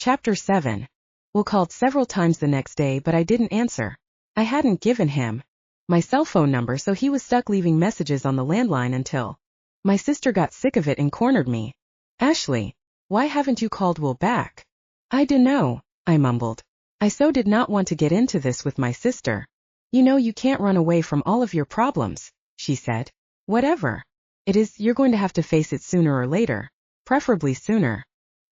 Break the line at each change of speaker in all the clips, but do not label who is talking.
Chapter 7. Will called several times the next day but I didn't answer. I hadn't given him my cell phone number, so he was stuck leaving messages on the landline until my sister got sick of it and cornered me. Ashley, why haven't you called Will back? I dunno, I mumbled. I so did not want to get into this with my sister. You know you can't run away from all of your problems, she said. Whatever it is, you're going to have to face it sooner or later. Preferably sooner.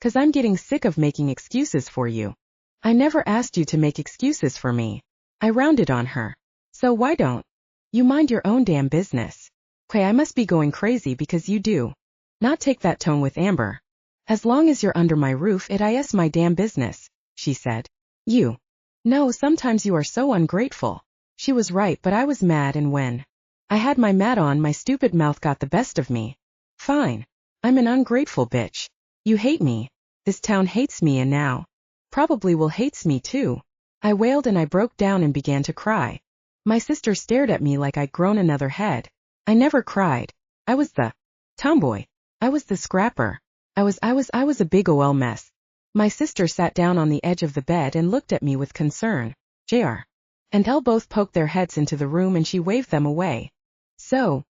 'Cause I'm getting sick of making excuses for you. I never asked you to make excuses for me. I rounded on her. So why don't you mind your own damn business? Okay, I must be going crazy because you do not take that tone with Amber. As long as you're under my roof, it is my damn business, she said. You know, sometimes you are so ungrateful. She was right, but I was mad, and when I had my mat on, my stupid mouth got the best of me. Fine. I'm an ungrateful bitch. You hate me. This town hates me, and now probably Will hates me too. I wailed and I broke down and began to cry. My sister stared at me like I'd grown another head. I never cried. I was the tomboy. I was the scrapper. I was a big ol' mess. My sister sat down on the edge of the bed and looked at me with concern. JR and Elle both poked their heads into the room and she waved them away. So,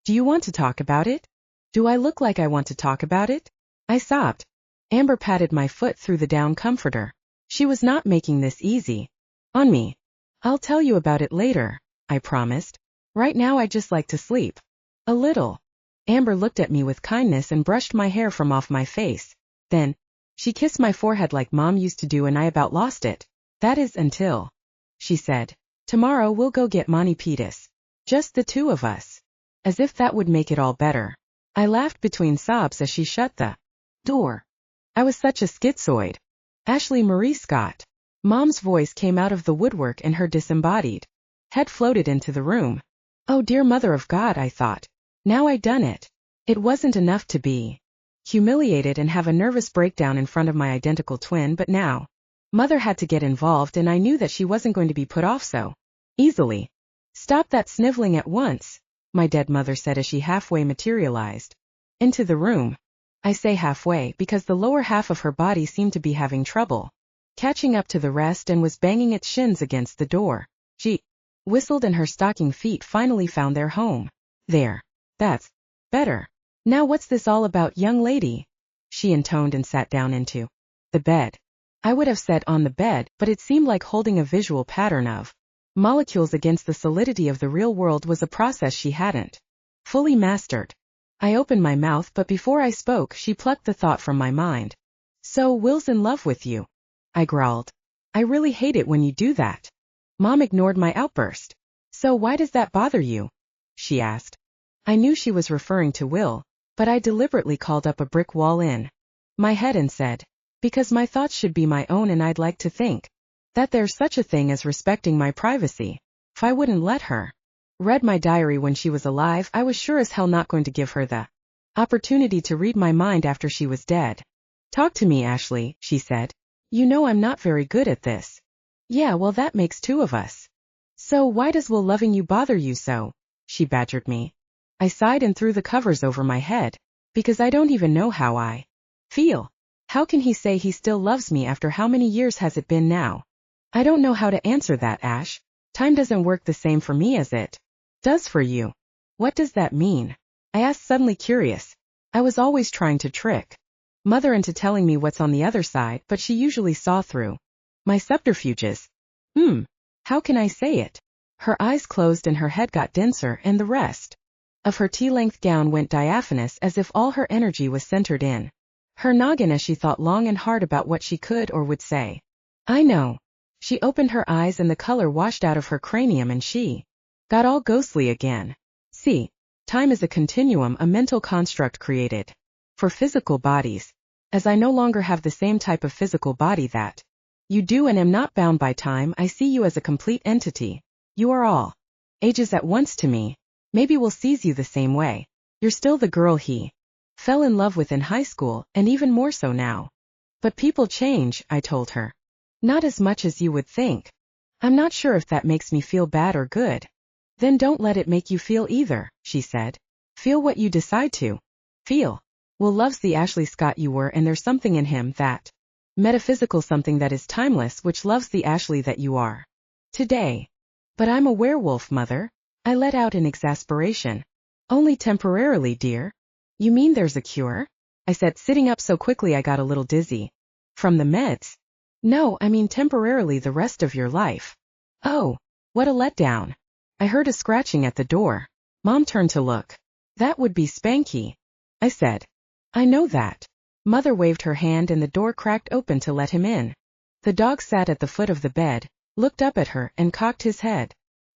do you want to talk about it? Do I look like I want to talk about it? I sobbed. Amber patted my foot through the down comforter. She was not making this easy on me. I'll tell you about it later, I promised. Right now I'd just like to sleep. A little. Amber looked at me with kindness and brushed my hair from off my face. Then, she kissed my forehead like Mom used to do, and I about lost it. That is until she said, tomorrow we'll go get Monty Petus. Just the two of us. As if that would make it all better. I laughed between sobs as she shut the door. I was such a schizoid. Ashley Marie Scott. Mom's voice came out of the woodwork and her disembodied head floated into the room. Oh dear Mother of God, I thought. Now I done it. It wasn't enough to be humiliated and have a nervous breakdown in front of my identical twin, but now Mother had to get involved, and I knew that she wasn't going to be put off so easily. Stop that sniveling at once, my dead mother said as she halfway materialized into the room. I say halfway because the lower half of her body seemed to be having trouble catching up to the rest and was banging its shins against the door. She whistled and her stocking feet finally found their home. There. That's better. Now what's this all about, young lady? She intoned and sat down into the bed. I would have said on the bed, but it seemed like holding a visual pattern of molecules against the solidity of the real world was a process she hadn't fully mastered. I opened my mouth, but before I spoke, she plucked the thought from my mind. So Will's in love with you? I growled. I really hate it when you do that. Mom ignored my outburst. So why does that bother you? She asked. I knew she was referring to Will, but I deliberately called up a brick wall in my head and said, because my thoughts should be my own, and I'd like to think that there's such a thing as respecting my privacy. If I wouldn't let her read my diary when she was alive, I was sure as hell not going to give her the opportunity to read my mind after she was dead. Talk to me, Ashley, she said. You know I'm not very good at this. Yeah, well that makes two of us. So why does Will loving you bother you so? She badgered me. I sighed and threw the covers over my head. Because I don't even know how I feel. How can he say he still loves me after how many years has it been now? I don't know how to answer that, Ash. Time doesn't work the same for me as it does for you. What does that mean? I asked, suddenly curious. I was always trying to trick Mother into telling me what's on the other side, but she usually saw through my subterfuges. How can I say it? Her eyes closed and her head got denser, and the rest of her tea-length gown went diaphanous as if all her energy was centered in her noggin as she thought long and hard about what she could or would say. I know. She opened her eyes and the color washed out of her cranium and she got all ghostly again. See, time is a continuum, a mental construct created for physical bodies. As I no longer have the same type of physical body that you do and am not bound by time, I see you as a complete entity. You are all ages at once to me. Maybe Will sees you the same way. You're still the girl he fell in love with in high school, and even more so now. But people change, I told her. Not as much as you would think. I'm not sure if that makes me feel bad or good. Then don't let it make you feel either, she said. Feel what you decide to feel. Will loves the Ashley Scott you were, and there's something in him that metaphysical something that is timeless which loves the Ashley that you are. Today. But I'm a werewolf, Mother. I let out in exasperation. Only temporarily, dear. You mean there's a cure? I said, sitting up so quickly I got a little dizzy. From the meds? No, I mean temporarily the rest of your life. Oh, what a letdown. I heard a scratching at the door. Mom turned to look. That would be Spanky. I said. I know that. Mother waved her hand and the door cracked open to let him in. The dog sat at the foot of the bed, looked up at her and cocked his head.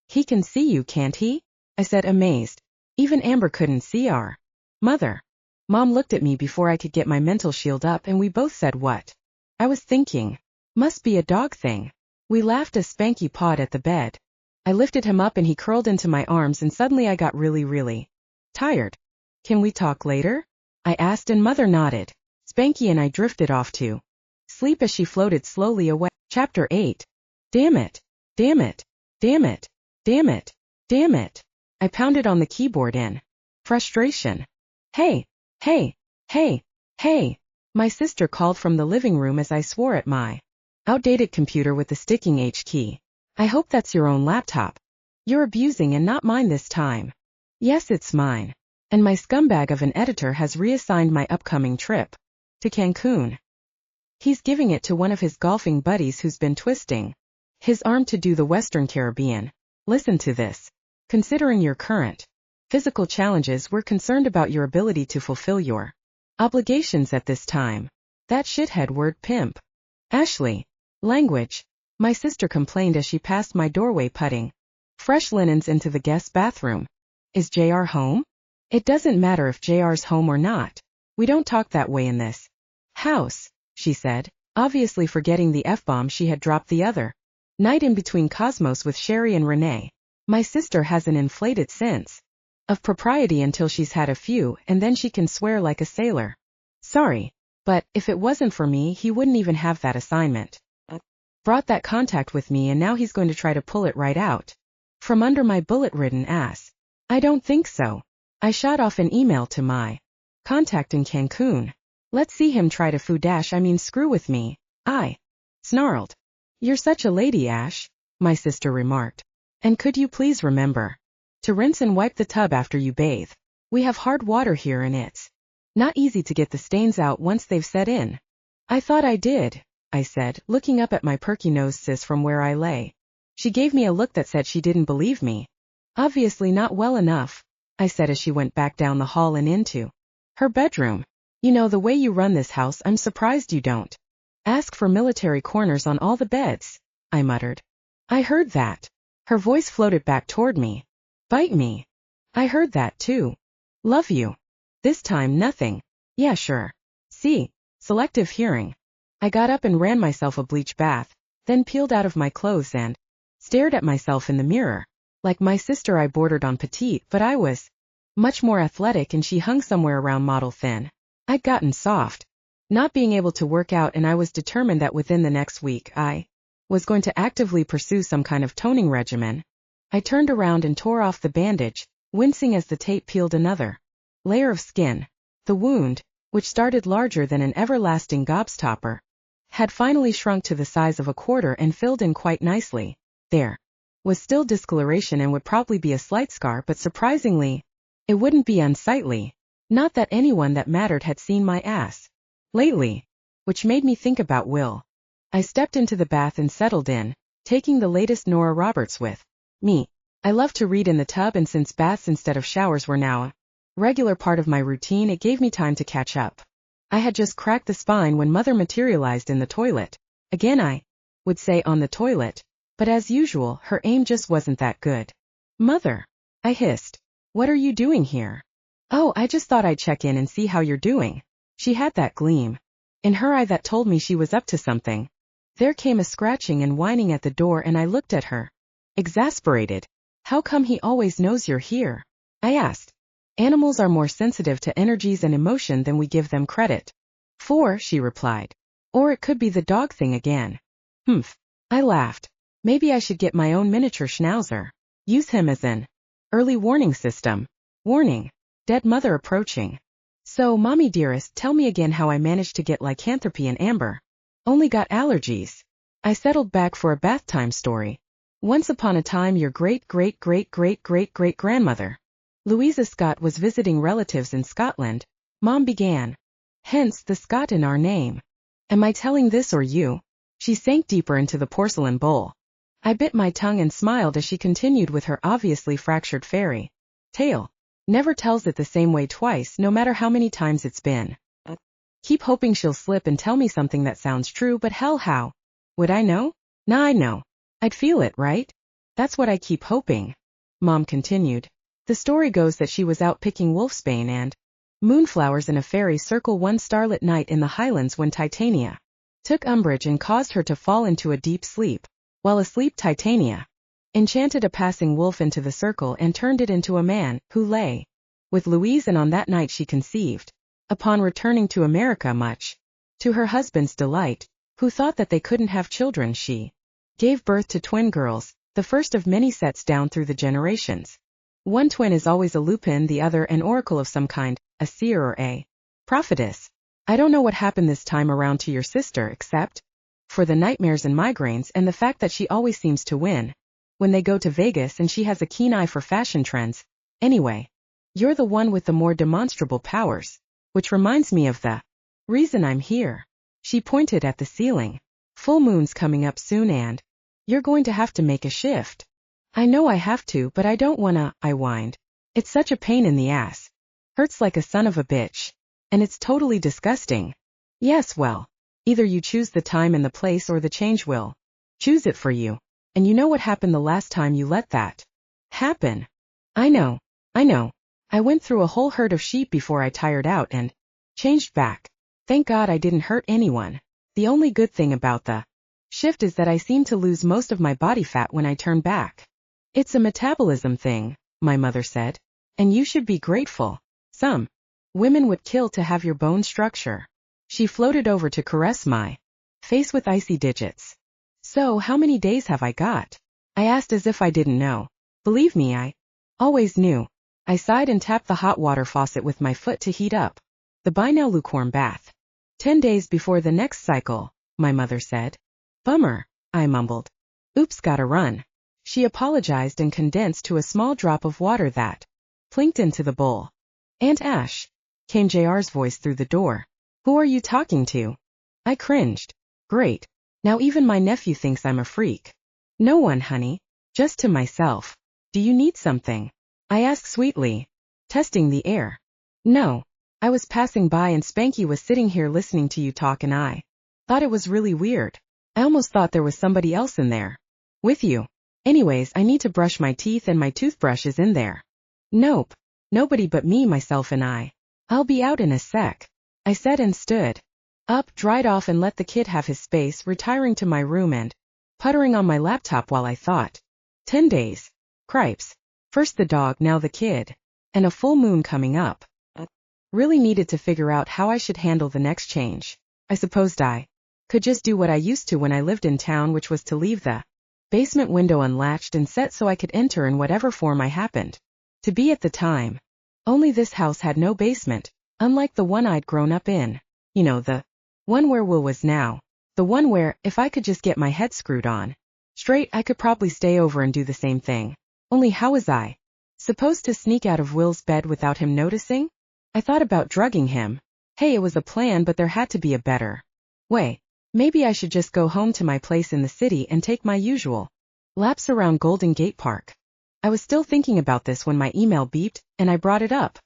He can see you, can't he? I said, amazed. Even Amber couldn't see our mother. Mom looked at me before I could get my mental shield up and we both said what? I was thinking. Must be a dog thing. We laughed as Spanky pawed at the bed. I lifted him up and he curled into my arms and suddenly I got really tired. Can we talk later? I asked and Mother nodded. Spanky and I drifted off to sleep as she floated slowly away. Chapter 8. Damn it. Damn it. Damn it. Damn it. Damn it. I pounded on the keyboard in frustration. Hey. Hey. Hey. Hey. My sister called from the living room as I swore at my outdated computer with the sticking H key. I hope that's your own laptop. You're abusing and not mine this time. Yes, it's mine. And my scumbag of an editor has reassigned my upcoming trip to Cancun. He's giving it to one of his golfing buddies who's been twisting his arm to do the Western Caribbean. Listen to this. Considering your current physical challenges, we're concerned about your ability to fulfill your obligations at this time. That shithead word pimp. Ashley. Language. My sister complained as she passed my doorway putting fresh linens into the guest bathroom. Is JR home? It doesn't matter if JR's home or not. We don't talk that way in this house, she said, obviously forgetting the F-bomb she had dropped the other night in between Cosmos with Sherry and Renee. My sister has an inflated sense of propriety until she's had a few and then she can swear like a sailor. Sorry, but if it wasn't for me he wouldn't even have that assignment. Brought that contact with me and now he's going to try to pull it right out from under my bullet-ridden ass. I don't think so. I shot off an email to my contact in Cancun. Let's see him try to screw with me. I snarled. You're such a lady, Ash, my sister remarked. And could you please remember to rinse and wipe the tub after you bathe? We have hard water here and it's not easy to get the stains out once they've set in. I thought I did, I said, looking up at my perky-nosed sis from where I lay. She gave me a look that said she didn't believe me. Obviously not well enough, I said as she went back down the hall and into her bedroom. You know the way you run this house, I'm surprised you don't ask for military corners on all the beds, I muttered. I heard that. Her voice floated back toward me. Bite me. I heard that too. Love you. This time nothing. Yeah, sure. See, selective hearing. I got up and ran myself a bleach bath, then peeled out of my clothes and stared at myself in the mirror. Like my sister, I bordered on petite, but I was much more athletic and she hung somewhere around model thin. I'd gotten soft, not being able to work out, and I was determined that within the next week I was going to actively pursue some kind of toning regimen. I turned around and tore off the bandage, wincing as the tape peeled another layer of skin. The wound, which started larger than an everlasting gobstopper, had finally shrunk to the size of a quarter and filled in quite nicely. There was still discoloration and would probably be a slight scar, but surprisingly, it wouldn't be unsightly. Not that anyone that mattered had seen my ass lately, which made me think about Will. I stepped into the bath and settled in, taking the latest Nora Roberts with me. I love to read in the tub, and since baths instead of showers were now a regular part of my routine, it gave me time to catch up. I had just cracked the spine when Mother materialized in the toilet. Again, I would say on the toilet, but as usual, her aim just wasn't that good. Mother, I hissed. What are you doing here? Oh, I just thought I'd check in and see how you're doing. She had that gleam in her eye that told me she was up to something. There came a scratching and whining at the door and I looked at her, exasperated. How come he always knows you're here? I asked. Animals are more sensitive to energies and emotion than we give them credit for, she replied. Or it could be the dog thing again. Humph. I laughed. Maybe I should get my own miniature schnauzer. Use him as an early warning system. Warning. Dead mother approaching. So, Mommy dearest, tell me again how I managed to get lycanthropy in Amber. Only got allergies. I settled back for a bath time story. Once upon a time your great-great-great-great-great-great-grandmother, Louisa Scott, was visiting relatives in Scotland. Mom began. Hence the Scott in our name. Am I telling this or you? She sank deeper into the porcelain bowl. I bit my tongue and smiled as she continued with her obviously fractured fairy tale. Never tells it the same way twice, no matter how many times it's been. Keep hoping she'll slip and tell me something that sounds true, but hell, how would I know? Nah, I know. I'd feel it, right? That's what I keep hoping. Mom continued. The story goes that she was out picking wolfsbane and moonflowers in a fairy circle one starlit night in the Highlands when Titania took umbrage and caused her to fall into a deep sleep. While asleep, Titania enchanted a passing wolf into the circle and turned it into a man, who lay with Louise, and on that night she conceived. Upon returning to America, much to her husband's delight, who thought that they couldn't have children, she gave birth to twin girls, the first of many sets down through the generations. One twin is always a Lupin, the other an oracle of some kind, a seer or a prophetess. I don't know what happened this time around to your sister, except for the nightmares and migraines and the fact that she always seems to win when they go to Vegas, and she has a keen eye for fashion trends. Anyway, you're the one with the more demonstrable powers. Which reminds me of the reason I'm here. She pointed at the ceiling. Full moon's coming up soon and you're going to have to make a shift. I know I have to, but I don't wanna, I whined. It's such a pain in the ass. Hurts like a son of a bitch. And it's totally disgusting. Yes, well, either you choose the time and the place or the change will choose it for you. And you know what happened the last time you let that happen. I know. I went through a whole herd of sheep before I tired out and changed back. Thank God I didn't hurt anyone. The only good thing about the shift is that I seem to lose most of my body fat when I turn back. It's a metabolism thing, my mother said. And you should be grateful. Some women would kill to have your bone structure. She floated over to caress my face with icy digits. So how many days have I got? I asked as if I didn't know. Believe me, I always knew. I sighed and tapped the hot water faucet with my foot to heat up the by now lukewarm bath. 10 days before the next cycle, my mother said. Bummer, I mumbled. Oops, gotta run. She apologized and condensed to a small drop of water that plinked into the bowl. Aunt Ash, came JR's voice through the door. Who are you talking to? I cringed. Great. Now even my nephew thinks I'm a freak. No one, honey. Just to myself. Do you need something? I asked sweetly, testing the air. No. I was passing by and Spanky was sitting here listening to you talk and I thought it was really weird. I almost thought there was somebody else in there with you. Anyways, I need to brush my teeth and my toothbrush is in there. Nope. Nobody but me, myself and I. I'll be out in a sec. I said and stood up, dried off and let the kid have his space, retiring to my room and puttering on my laptop while I thought. 10 days. Cripes. First the dog, now the kid. And a full moon coming up. Really needed to figure out how I should handle the next change. I supposed I could just do what I used to when I lived in town, which was to leave the basement window unlatched and set so I could enter in whatever form I happened to be at the time. Only this house had no basement, unlike the one I'd grown up in. You know, the one where Will was now. The one where, if I could just get my head screwed on straight, I could probably stay over and do the same thing. Only how was I supposed to sneak out of Will's bed without him noticing? I thought about drugging him. Hey, it was a plan, but there had to be a better way. Maybe I should just go home to my place in the city and take my usual laps around Golden Gate Park. I was still thinking about this when my email beeped, and I brought it up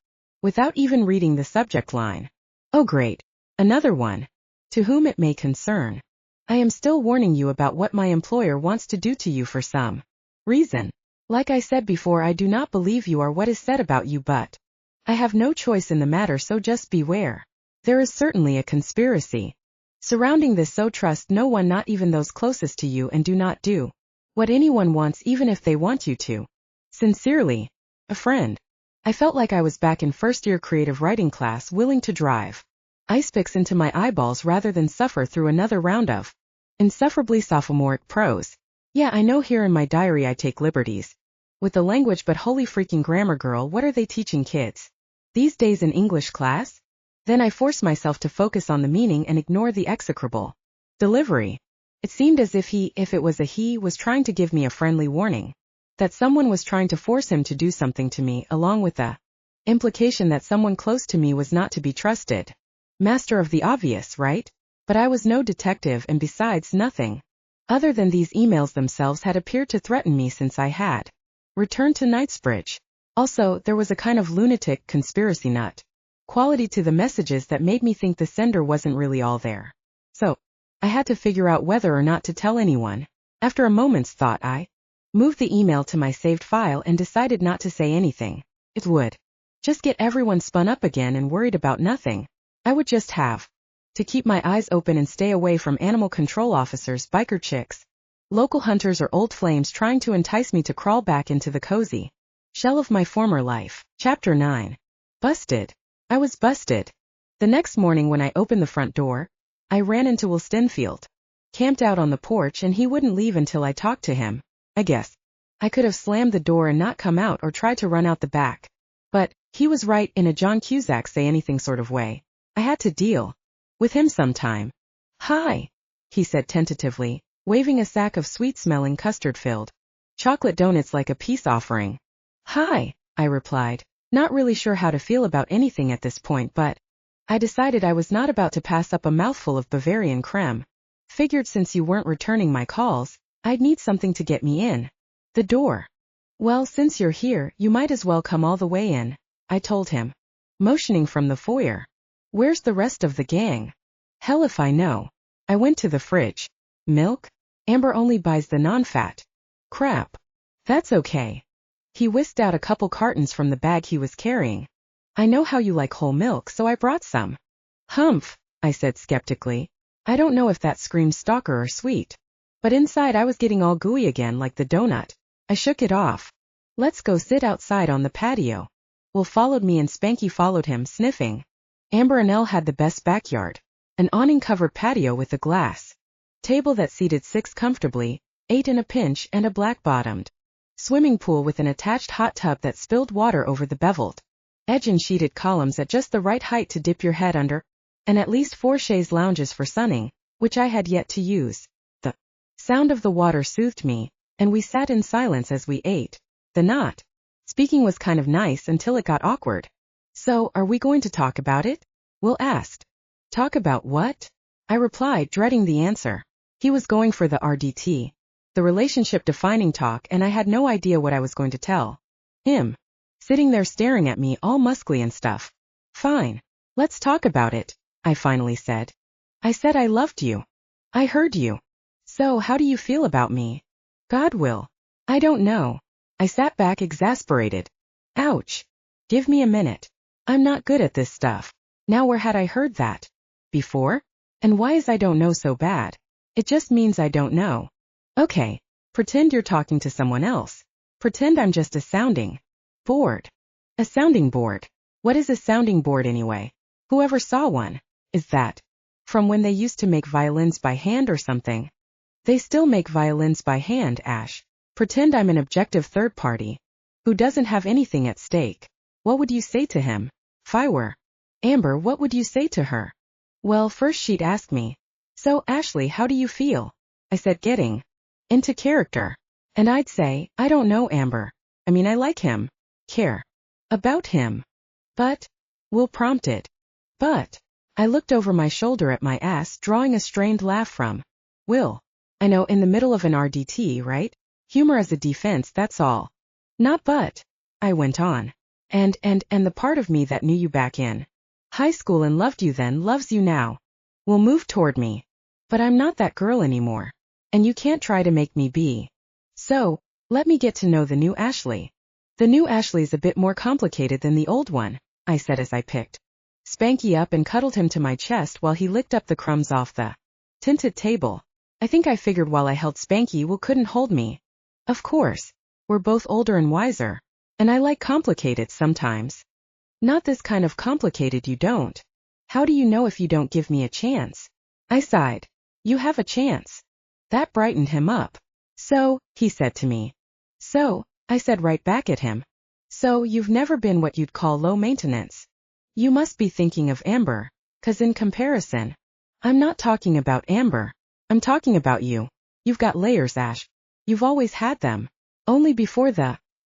without even reading the subject line. Oh great. Another one. To whom it may concern. I am still warning you about what my employer wants to do to you for some reason. Like I said before, I do not believe you or what is said about you, but I have no choice in the matter, so just beware. There is certainly a conspiracy surrounding this, so trust no one, not even those closest to you, and do not do what anyone wants even if they want you to. Sincerely, a friend. I felt like I was back in first-year creative writing class, willing to drive ice picks into my eyeballs rather than suffer through another round of insufferably sophomoric prose. Yeah, I know here in my diary I take liberties with the language, but holy freaking grammar, girl, what are they teaching kids these days in English class? Then I force myself to focus on the meaning and ignore the execrable Delivery. It seemed as if if it was a he, was trying to give me a friendly warning. That someone was trying to force him to do something to me, along with the implication that someone close to me was not to be trusted. Master of the obvious, right? But I was no detective, and besides, nothing other than these emails themselves had appeared to threaten me since I had returned to Knightsbridge. Also, there was a kind of lunatic, conspiracy nut quality to the messages that made me think the sender wasn't really all there. So, I had to figure out whether or not to tell anyone. After a moment's thought, I moved the email to my saved file and decided not to say anything. It would just get everyone spun up again and worried about nothing. I would just have to keep my eyes open and stay away from animal control officers, biker chicks, local hunters, or old flames trying to entice me to crawl back into the cozy shell of my former life. Chapter 9. Busted. I was busted. The next morning when I opened the front door, I ran into Will Stenfield, camped out on the porch, and he wouldn't leave until I talked to him. I guess I could have slammed the door and not come out, or tried to run out the back. But he was right, in a John Cusack say anything sort of way. I had to deal with him sometime. Hi, he said tentatively, waving a sack of sweet-smelling custard-filled chocolate donuts like a peace offering. Hi, I replied, not really sure how to feel about anything at this point, but I decided I was not about to pass up a mouthful of Bavarian creme. Figured since you weren't returning my calls, I'd need something to get me in the door. Well, since you're here, you might as well come all the way in, I told him, motioning from the foyer. Where's the rest of the gang? Hell if I know. I went to the fridge. Milk? Amber only buys the non-fat. Crap. That's okay. He whisked out a couple cartons from the bag he was carrying. I know how you like whole milk, so I brought some. Humph, I said skeptically. I don't know if that screams stalker or sweet. But inside I was getting all gooey again like the donut. I shook it off. Let's go sit outside on the patio. Will followed me and Spanky followed him, sniffing. Amber and Elle had the best backyard. An awning-covered patio with a glass table that seated 6 comfortably, 8 in a pinch, and a black-bottomed swimming pool with an attached hot tub that spilled water over the beveled edge and sheeted columns at just the right height to dip your head under, and at least 4 chaise lounges for sunning, which I had yet to use. The sound of the water soothed me, and we sat in silence as we ate. The not speaking was kind of nice until it got awkward. So, are we going to talk about it? Will asked. Talk about what? I replied, dreading the answer. He was going for the RDT, the relationship-defining talk, and I had no idea what I was going to tell him. Sitting there staring at me all muscly and stuff. Fine. Let's talk about it, I finally said. I said I loved you. I heard you. So how do you feel about me? God, Will. I don't know. I sat back exasperated. Ouch. Give me a minute. I'm not good at this stuff. Now where had I heard that before? And why is I don't know so bad? It just means I don't know. Okay. Pretend you're talking to someone else. Pretend I'm just a sounding board. A sounding board. What is a sounding board anyway? Whoever saw one? Is that from when they used to make violins by hand or something? They still make violins by hand, Ash. Pretend I'm an objective third party who doesn't have anything at stake. What would you say to him? If I were Amber, what would you say to her? Well, first she'd ask me, so, Ashley, how do you feel? I said, getting into character. And I'd say, I don't know, Amber. I mean, I like him. Care about him. But, Will prompted. But, I looked over my shoulder at my ass, drawing a strained laugh from Will. I know, in the middle of an RDT, right? Humor as a defense, that's all. Not but, I went on. And the part of me that knew you back in high school and loved you then loves you now. Will move toward me. But I'm not that girl anymore. And you can't try to make me be. So, let me get to know the new Ashley. The new Ashley's a bit more complicated than the old one, I said as I picked Spanky up and cuddled him to my chest while he licked up the crumbs off the tinted table. I think I figured while I held Spanky, Will couldn't hold me. Of course, we're both older and wiser. And I like complicated sometimes. Not this kind of complicated, you don't. How do you know if you don't give me a chance? I sighed. You have a chance. That brightened him up. So, he said to me. So, I said right back at him. So, you've never been what you'd call low maintenance. You must be thinking of Amber, 'cause in comparison, I'm not talking about Amber. I'm talking about you. You've got layers, Ash. You've always had them. Only before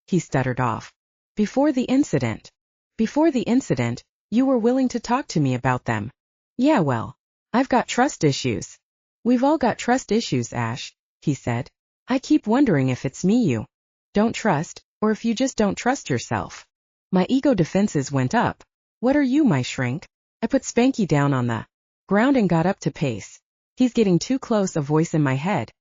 he stuttered off. Before the incident. Before the incident, you were willing to talk to me about them. Yeah, well, I've got trust issues. We've all got trust issues, Ash, he said. I keep wondering if it's me you don't trust, or if you just don't trust yourself. My ego defenses went up. What are you, my shrink? I put Spanky down on the ground and got up to pace. He's getting too close, a voice in my head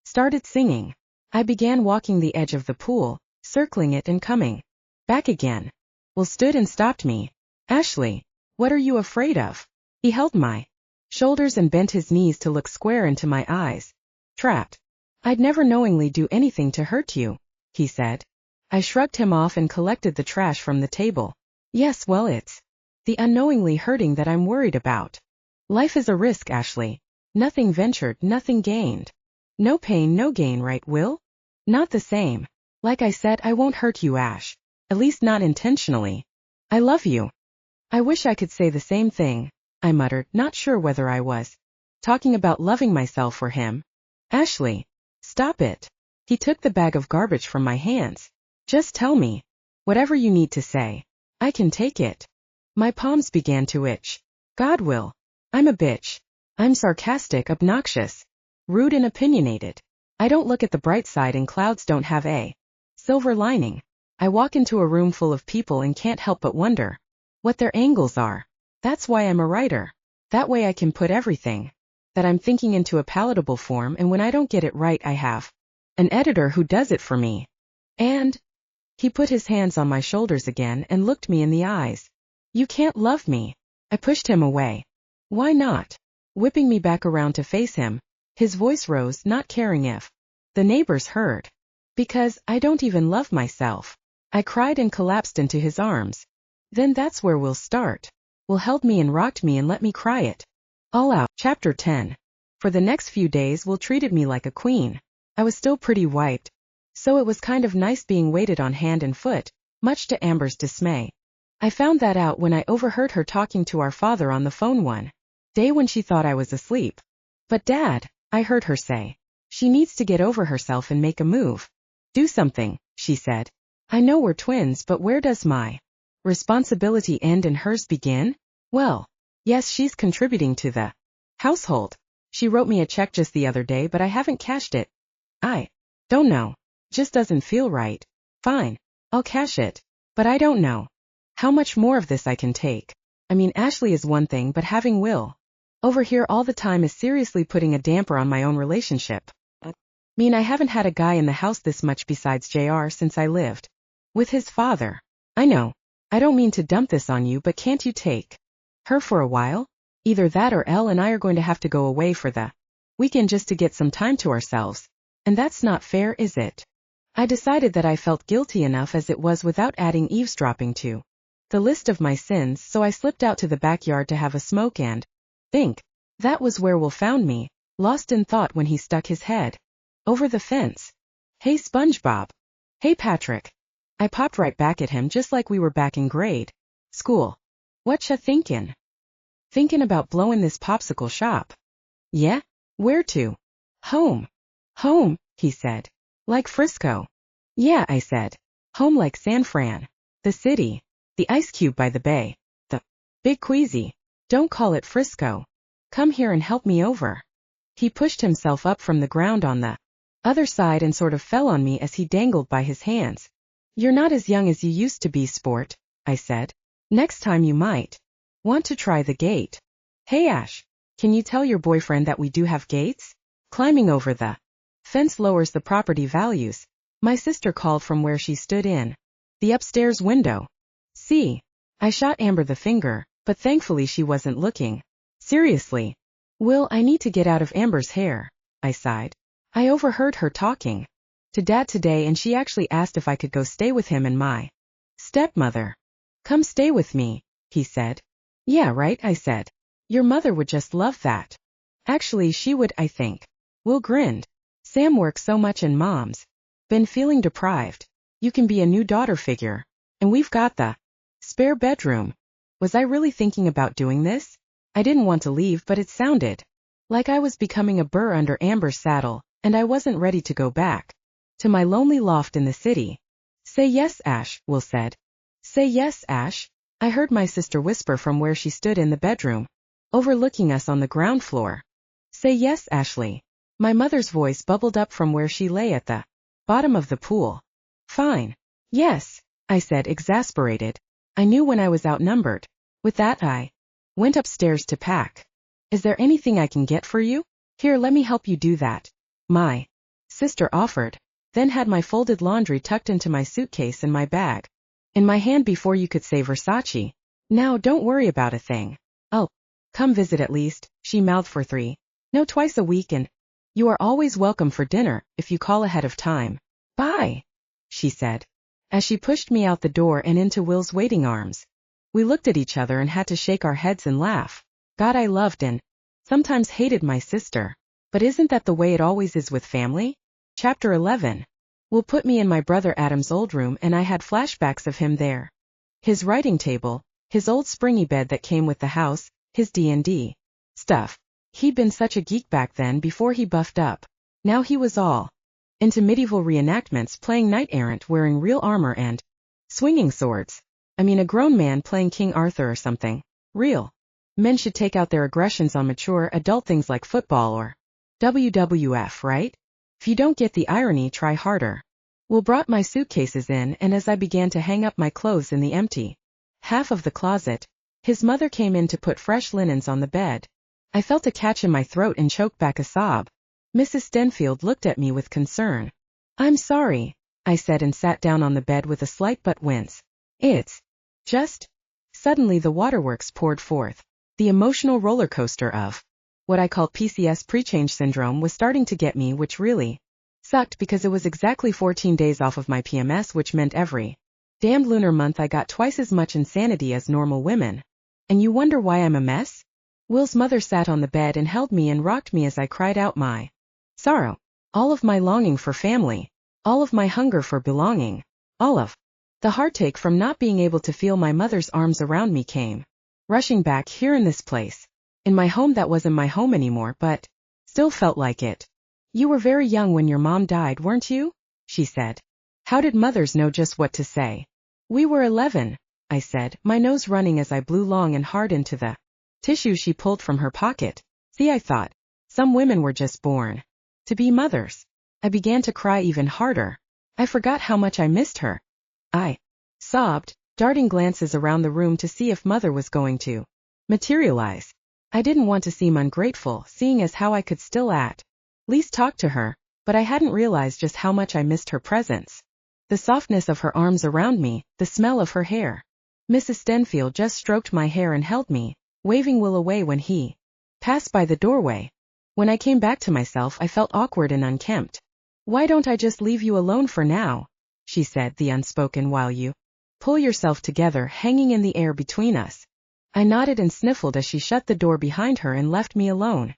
started singing. I began walking the edge of the pool, circling it and coming back again. Will stood and stopped me. Ashley, what are you afraid of? He held my shoulders and bent his knees to look square into my eyes. Trapped. I'd never knowingly do anything to hurt you, he said. I shrugged him off and collected the trash from the table. Yes, well, it's the unknowingly hurting that I'm worried about. Life is a risk, Ashley. Nothing ventured, nothing gained. No pain, no gain, right, Will? Not the same. Like I said, I won't hurt you, Ash. At least not intentionally. I love you. I wish I could say the same thing, I muttered, not sure whether I was talking about loving myself for him. Ashley, stop it. He took the bag of garbage from my hands. Just tell me. Whatever you need to say. I can take it. My palms began to itch. God, Will. I'm a bitch. I'm sarcastic, obnoxious, rude and opinionated. I don't look at the bright side and clouds don't have a silver lining. I walk into a room full of people and can't help but wonder what their angles are. That's why I'm a writer. That way I can put everything that I'm thinking into a palatable form, and when I don't get it right, I have an editor who does it for me. And he put his hands on my shoulders again and looked me in the eyes. You can't love me. I pushed him away. Why not? Whipping me back around to face him, his voice rose, not caring if the neighbors heard. Because I don't even love myself. I cried and collapsed into his arms. Then that's where we'll start. Will held me and rocked me and let me cry it all out. Chapter 10. For the next few days, Will treated me like a queen. I was still pretty wiped, so it was kind of nice being waited on hand and foot, much to Amber's dismay. I found that out when I overheard her talking to our father on the phone one day when she thought I was asleep. But Dad, I heard her say, she needs to get over herself and make a move. Do something, she said. I know we're twins, but where does my responsibility end and hers begin? Well, yes, she's contributing to the household. She wrote me a check just the other day, but I haven't cashed it. I don't know. Just doesn't feel right. Fine, I'll cash it. But I don't know how much more of this I can take. I mean, Ashley is one thing, but having Will over here all the time is seriously putting a damper on my own relationship. I mean, I haven't had a guy in the house this much besides JR since I lived with his father. I know. I don't mean to dump this on you, but can't you take her for a while? Either that or Elle and I are going to have to go away for the weekend just to get some time to ourselves. And that's not fair, is it? I decided that I felt guilty enough as it was without adding eavesdropping to the list of my sins, so I slipped out to the backyard to have a smoke and think. That was where Will found me, lost in thought when he stuck his head over the fence. Hey, SpongeBob. Hey, Patrick. I popped right back at him just like we were back in grade school. Whatcha thinkin'? Thinking about blowing this popsicle shop. Yeah? Where to? Home. Home, he said. Like Frisco. Yeah, I said. Home like San Fran. The city. The ice cube by the bay. The big queasy. Don't call it Frisco. Come here and help me over. He pushed himself up from the ground on the other side and sort of fell on me as he dangled by his hands. You're not as young as you used to be, sport, I said. Next time you might want to try the gate. Hey, Ash, can you tell your boyfriend that we do have gates? Climbing over the fence lowers the property values, my sister called from where she stood in the upstairs window. See, I shot Amber the finger, but thankfully she wasn't looking. Seriously, Will, I need to get out of Amber's hair, I sighed. I overheard her talking to Dad today, and she actually asked if I could go stay with him and my stepmother. Come stay with me, he said. Yeah, right, I said. Your mother would just love that. Actually, she would, I think. Will grinned. Sam works so much and Mom's been feeling deprived. You can be a new daughter figure. And we've got the spare bedroom. Was I really thinking about doing this? I didn't want to leave, but it sounded Like I was becoming a burr under Amber's saddle, and I wasn't ready to go back to my lonely loft in the city. Say yes, Ash, Will said. Say yes, Ash, I heard my sister whisper from where she stood in the bedroom, overlooking us on the ground floor. Say yes, Ashley. My mother's voice bubbled up from where she lay at the bottom of the pool. Fine. Yes, I said, exasperated. I knew when I was outnumbered. With that I went upstairs to pack. Is there anything I can get for you? Here, let me help you do that. My sister offered, then had my folded laundry tucked into my suitcase and my bag in my hand before you could say Versace. Now don't worry about a thing. Oh, come visit at least, she mouthed for 3. No, twice a week, and you are always welcome for dinner if you call ahead of time. Bye, she said, as she pushed me out the door and into Will's waiting arms. We looked at each other and had to shake our heads and laugh. God, I loved and sometimes hated my sister. But isn't that the way it always is with family? Chapter 11. Will put me in my brother Adam's old room, and I had flashbacks of him there. His writing table, his old springy bed that came with the house, his D&D stuff. He'd been such a geek back then before he buffed up. Now he was all into medieval reenactments, playing knight-errant wearing real armor and swinging swords. I mean, a grown man playing King Arthur or something. Real men should take out their aggressions on mature adult things like football or WWF, right? If you don't get the irony, try harder. Will brought my suitcases in, and as I began to hang up my clothes in the empty half of the closet, his mother came in to put fresh linens on the bed. I felt a catch in my throat and choked back a sob. Mrs. Stenfield looked at me with concern. I'm sorry, I said, and sat down on the bed with a slight but wince. It's just... Suddenly the waterworks poured forth. The emotional roller coaster of what I call PCS pre-change syndrome was starting to get me, which really sucked because it was exactly 14 days off of my PMS, which meant every damned lunar month I got twice as much insanity as normal women. And you wonder why I'm a mess? Will's mother sat on the bed and held me and rocked me as I cried out my sorrow, all of my longing for family, all of my hunger for belonging, all of the heartache from not being able to feel my mother's arms around me came rushing back here in this place, in my home that wasn't my home anymore but still felt like it. You were very young when your mom died, weren't you? She said. How did mothers know just what to say? We were 11, I said, my nose running as I blew long and hard into the tissue she pulled from her pocket. See, I thought, some women were just born to be mothers. I began to cry even harder. I forgot how much I missed her. I sobbed, darting glances around the room to see if Mother was going to materialize. I didn't want to seem ungrateful, seeing as how I could still at least talk to her, but I hadn't realized just how much I missed her presence. The softness of her arms around me, the smell of her hair. Mrs. Stenfield just stroked my hair and held me, waving Will away when he passed by the doorway. When I came back to myself, I felt awkward and unkempt. Why don't I just leave you alone for now? She said, the unspoken, while you pull yourself together, hanging in the air between us. I nodded and sniffled as she shut the door behind her and left me alone.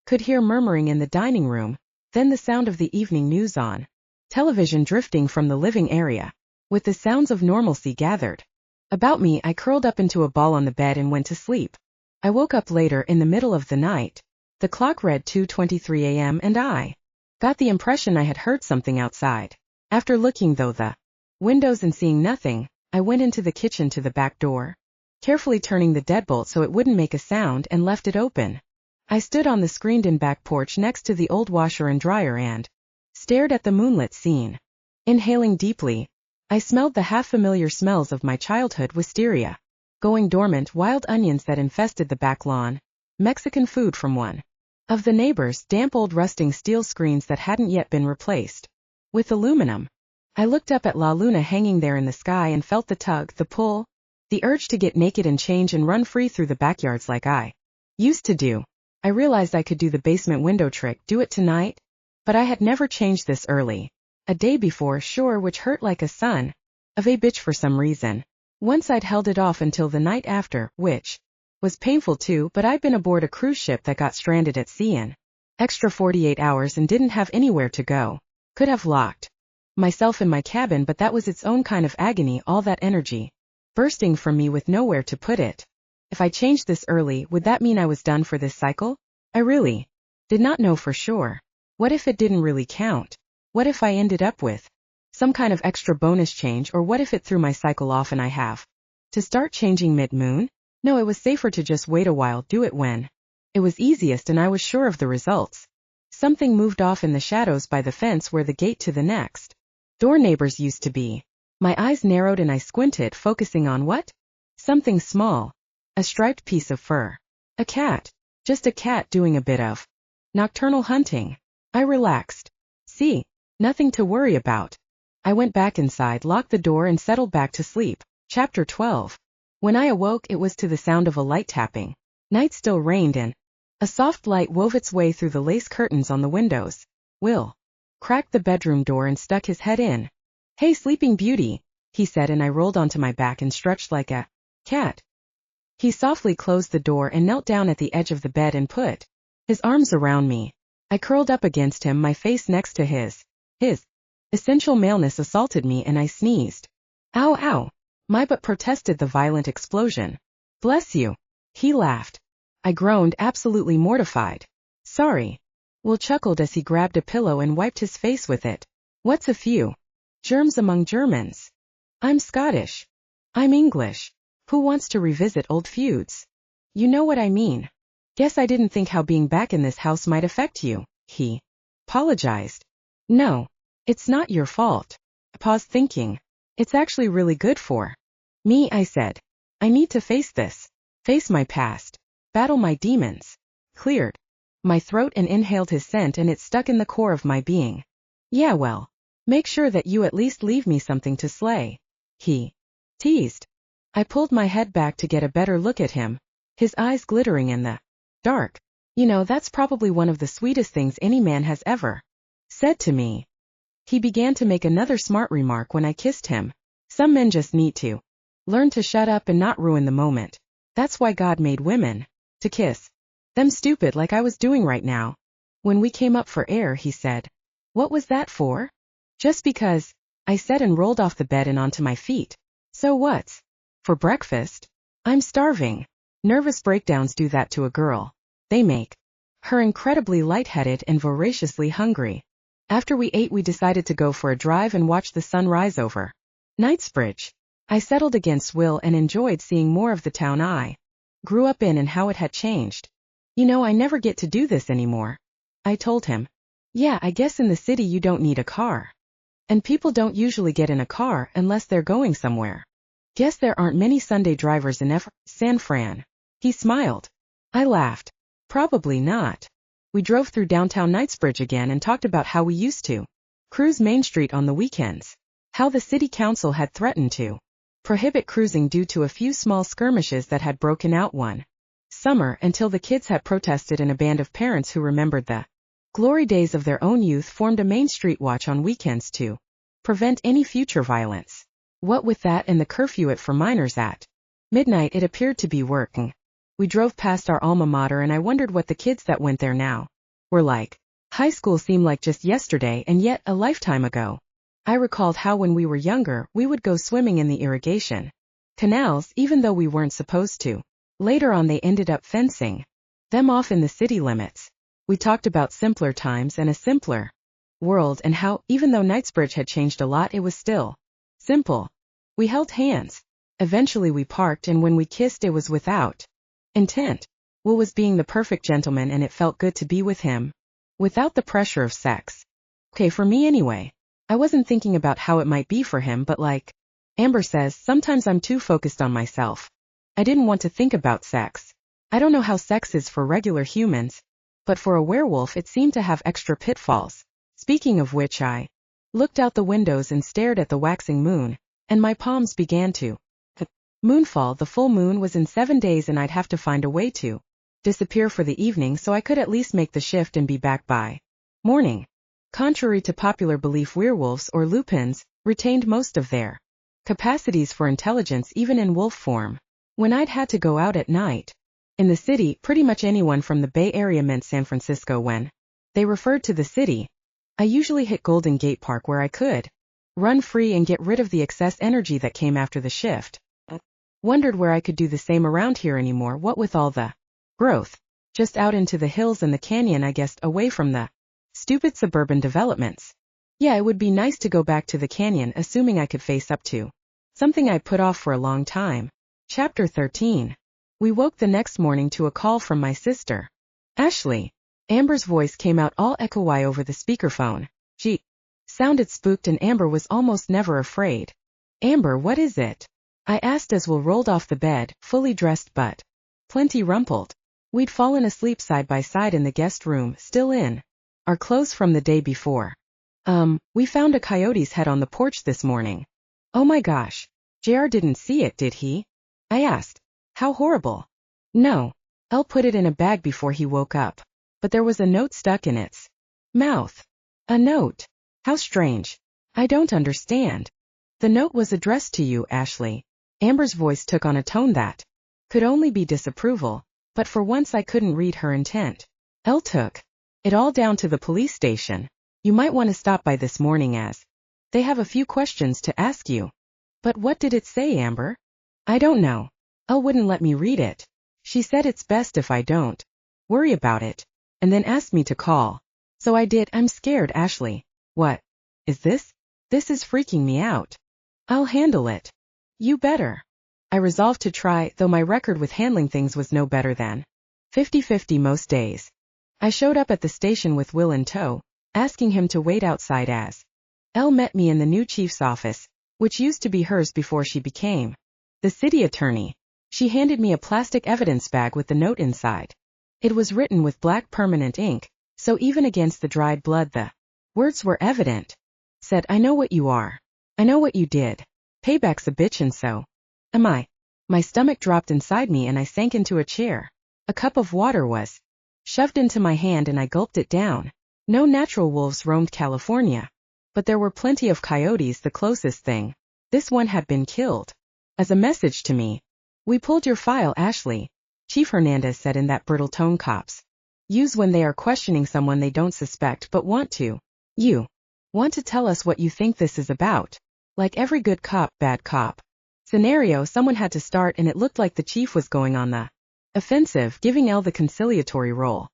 Could hear murmuring in the dining room, then the sound of the evening news on television drifting from the living area. With the sounds of normalcy gathered about me, I curled up into a ball on the bed and went to sleep. I woke up later in the middle of the night. The clock read 2:23 a.m. and I got the impression I had heard something outside. After looking through the windows and seeing nothing, I went into the kitchen to the back door, carefully turning the deadbolt so it wouldn't make a sound, and left it open. I stood on the screened-in back porch next to the old washer and dryer and stared at the moonlit scene. Inhaling deeply, I smelled the half-familiar smells of my childhood: wisteria, going dormant, wild onions that infested the back lawn, Mexican food from one of the neighbors, damp old rusting steel screens that hadn't yet been replaced with aluminum. I looked up at La Luna hanging there in the sky and felt the tug, the pull, the urge to get naked and change and run free through the backyards like I used to do. I realized I could do the basement window trick, do it tonight, but I had never changed this early. A day before, sure, which hurt like a son of a bitch for some reason. Once I'd held it off until the night after, which was painful too, but I'd been aboard a cruise ship that got stranded at sea in extra 48 hours and didn't have anywhere to go. Could have locked myself in my cabin, but that was its own kind of agony, all that energy bursting from me with nowhere to put it. If I changed this early, would that mean I was done for this cycle? I really did not know for sure. What if it didn't really count? What if I ended up with some kind of extra bonus change, or what if it threw my cycle off and I have to start changing mid-moon? No, it was safer to just wait a while, do it when it was easiest and I was sure of the results. Something moved off in the shadows by the fence where the gate to the next door neighbors used to be. My eyes narrowed and I squinted, focusing on what? Something small. A striped piece of fur. A cat. Just a cat doing a bit of nocturnal hunting. I relaxed. See, nothing to worry about. I went back inside, locked the door and settled back to sleep. Chapter 12. When I awoke, it was to the sound of a light tapping. Night still reigned and a soft light wove its way through the lace curtains on the windows. Will cracked the bedroom door and stuck his head in. "Hey, sleeping beauty," he said, and I rolled onto my back and stretched like a cat. He softly closed the door and knelt down at the edge of the bed and put his arms around me. I curled up against him, my face next to his. His essential maleness assaulted me and I sneezed. "Ow, ow." My butt protested the violent explosion. "Bless you." He laughed. I groaned, absolutely mortified. "Sorry." Will chuckled as he grabbed a pillow and wiped his face with it. "What's a few germs among Germans? I'm Scottish. I'm English. Who wants to revisit old feuds? You know what I mean." "Guess I didn't think how being back in this house might affect you," he apologized. "No, it's not your fault." I paused, thinking. "It's actually really good for me," I said. "I need to face this. Face my past. Battle my demons." Cleared my throat and inhaled his scent, and it stuck in the core of my being. "Yeah, well, make sure that you at least leave me something to slay," he teased. I pulled my head back to get a better look at him, his eyes glittering in the dark. "You know, that's probably one of the sweetest things any man has ever said to me." He began to make another smart remark when I kissed him. "Some men just need to learn to shut up and not ruin the moment. That's why God made women, to kiss them stupid like I was doing right now." When we came up for air, he said, "What was that for?" "Just because," I said, and rolled off the bed and onto my feet. "So what's for breakfast?" "I'm starving." Nervous breakdowns do that to a girl. They make her incredibly lightheaded and voraciously hungry. After we ate, we decided to go for a drive and watch the sun rise over Knightsbridge. I settled against Will and enjoyed seeing more of the town I grew up in and how it had changed. "You know, I never get to do this anymore," I told him. "Yeah, I guess in the city you don't need a car. And people don't usually get in a car unless they're going somewhere. Guess there aren't many Sunday drivers in San Fran." He smiled. I laughed. "Probably not." We drove through downtown Knightsbridge again and talked about how we used to cruise Main Street on the weekends. How the city council had threatened to prohibit cruising due to a few small skirmishes that had broken out one summer, until the kids had protested and a band of parents who remembered the glory days of their own youth formed a Main Street watch on weekends to prevent any future violence. What with that and the curfew for minors at midnight, it appeared to be working. We drove past our alma mater and I wondered what the kids that went there now were like. High school seemed like just yesterday and yet a lifetime ago. I recalled how when we were younger, we would go swimming in the irrigation canals even though we weren't supposed to. Later on they ended up fencing them off in the city limits. We talked about simpler times and a simpler world and how, even though Knightsbridge had changed a lot, it was still simple. We held hands. Eventually we parked, and when we kissed, it was without intent. Will was being the perfect gentleman and it felt good to be with him. Without the pressure of sex. Okay, for me anyway. I wasn't thinking about how it might be for him, but like Amber says, sometimes I'm too focused on myself. I didn't want to think about sex. I don't know how sex is for regular humans, but for a werewolf it seemed to have extra pitfalls. Speaking of which, I looked out the windows and stared at the waxing moon, and my palms began to moonfall. The full moon was in 7 days and I'd have to find a way to disappear for the evening so I could at least make the shift and be back by morning. Contrary to popular belief, werewolves, or lupins, retained most of their capacities for intelligence even in wolf form. When I'd had to go out at night in the city, pretty much anyone from the Bay Area meant San Francisco when they referred to the city. I usually hit Golden Gate Park where I could run free and get rid of the excess energy that came after the shift. Wondered where I could do the same around here anymore, what with all the growth. Just out into the hills and the canyon, I guessed, away from the stupid suburban developments. Yeah, it would be nice to go back to the canyon, assuming I could face up to something I put off for a long time. Chapter 13. We woke the next morning to a call from my sister. Ashley. Amber's voice came out all echoey over the speakerphone. She sounded spooked, and Amber was almost never afraid. Amber, what is it? I asked as Will rolled off the bed, fully dressed but plenty rumpled. We'd fallen asleep side by side in the guest room, still in our clothes from the day before. We found a coyote's head on the porch this morning. Oh my gosh. JR didn't see it, did he? I asked. How horrible. No. Elle put it in a bag before he woke up. But there was a note stuck in its mouth. A note. How strange. I don't understand. The note was addressed to you, Ashley. Amber's voice took on a tone that could only be disapproval, but for once I couldn't read her intent. Elle took it all down to the police station. You might want to stop by this morning, as they have a few questions to ask you. But what did it say, Amber? I don't know. Elle wouldn't let me read it. She said it's best if I don't worry about it, and then asked me to call. So I did. I'm scared, Ashley. What is this? This is freaking me out. I'll handle it. You better. I resolved to try, though my record with handling things was no better than 50-50 most days. I showed up at the station with Will in tow, asking him to wait outside as Elle met me in the new chief's office, which used to be hers before she became the city attorney. She handed me a plastic evidence bag with the note inside. It was written with black permanent ink, so even against the dried blood the words were evident. Said, I know what you are. I know what you did. Payback's a bitch, and so am I. My stomach dropped inside me and I sank into a chair. A cup of water was shoved into my hand and I gulped it down. No natural wolves roamed California, but there were plenty of coyotes, the closest thing. This one had been killed. As a message to me. We pulled your file, Ashley, Chief Hernandez said in that brittle tone cops use when they are questioning someone they don't suspect but want to. You want to tell us what you think this is about. Like every good cop, bad cop scenario, someone had to start, and it looked like the chief was going on the offensive, giving Elle the conciliatory role.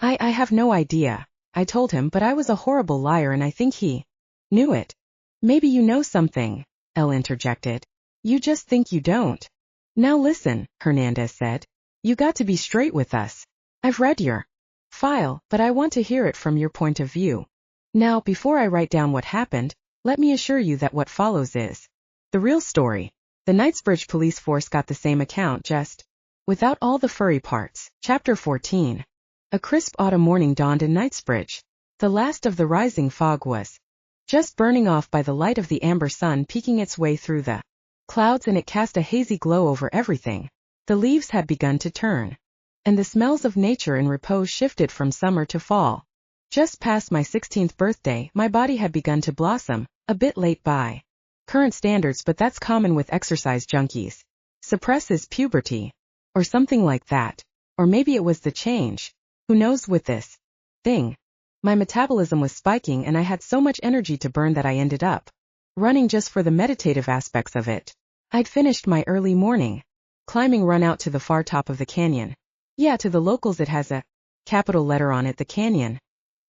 I have no idea, I told him, but I was a horrible liar and I think he knew it. Maybe you know something, Elle interjected. You just think you don't. Now listen, Hernandez said. You got to be straight with us. I've read your file, but I want to hear it from your point of view. Now, before I write down what happened, let me assure you that what follows is the real story. The Knightsbridge police force got the same account, just without all the furry parts. Chapter 14. A crisp autumn morning dawned in Knightsbridge. The last of the rising fog was just burning off by the light of the amber sun peeking its way through the clouds, and it cast a hazy glow over everything. The leaves had begun to turn, and the smells of nature in repose shifted from summer to fall. Just past my 16th birthday, my body had begun to blossom, a bit late by current standards, but that's common with exercise junkies. Suppresses puberty. Or something like that. Or maybe it was the change. Who knows with this thing? My metabolism was spiking and I had so much energy to burn that I ended up running just for the meditative aspects of it. I'd finished my early morning climbing run out to the far top of the canyon. Yeah, to the locals it has a capital letter on it, the canyon.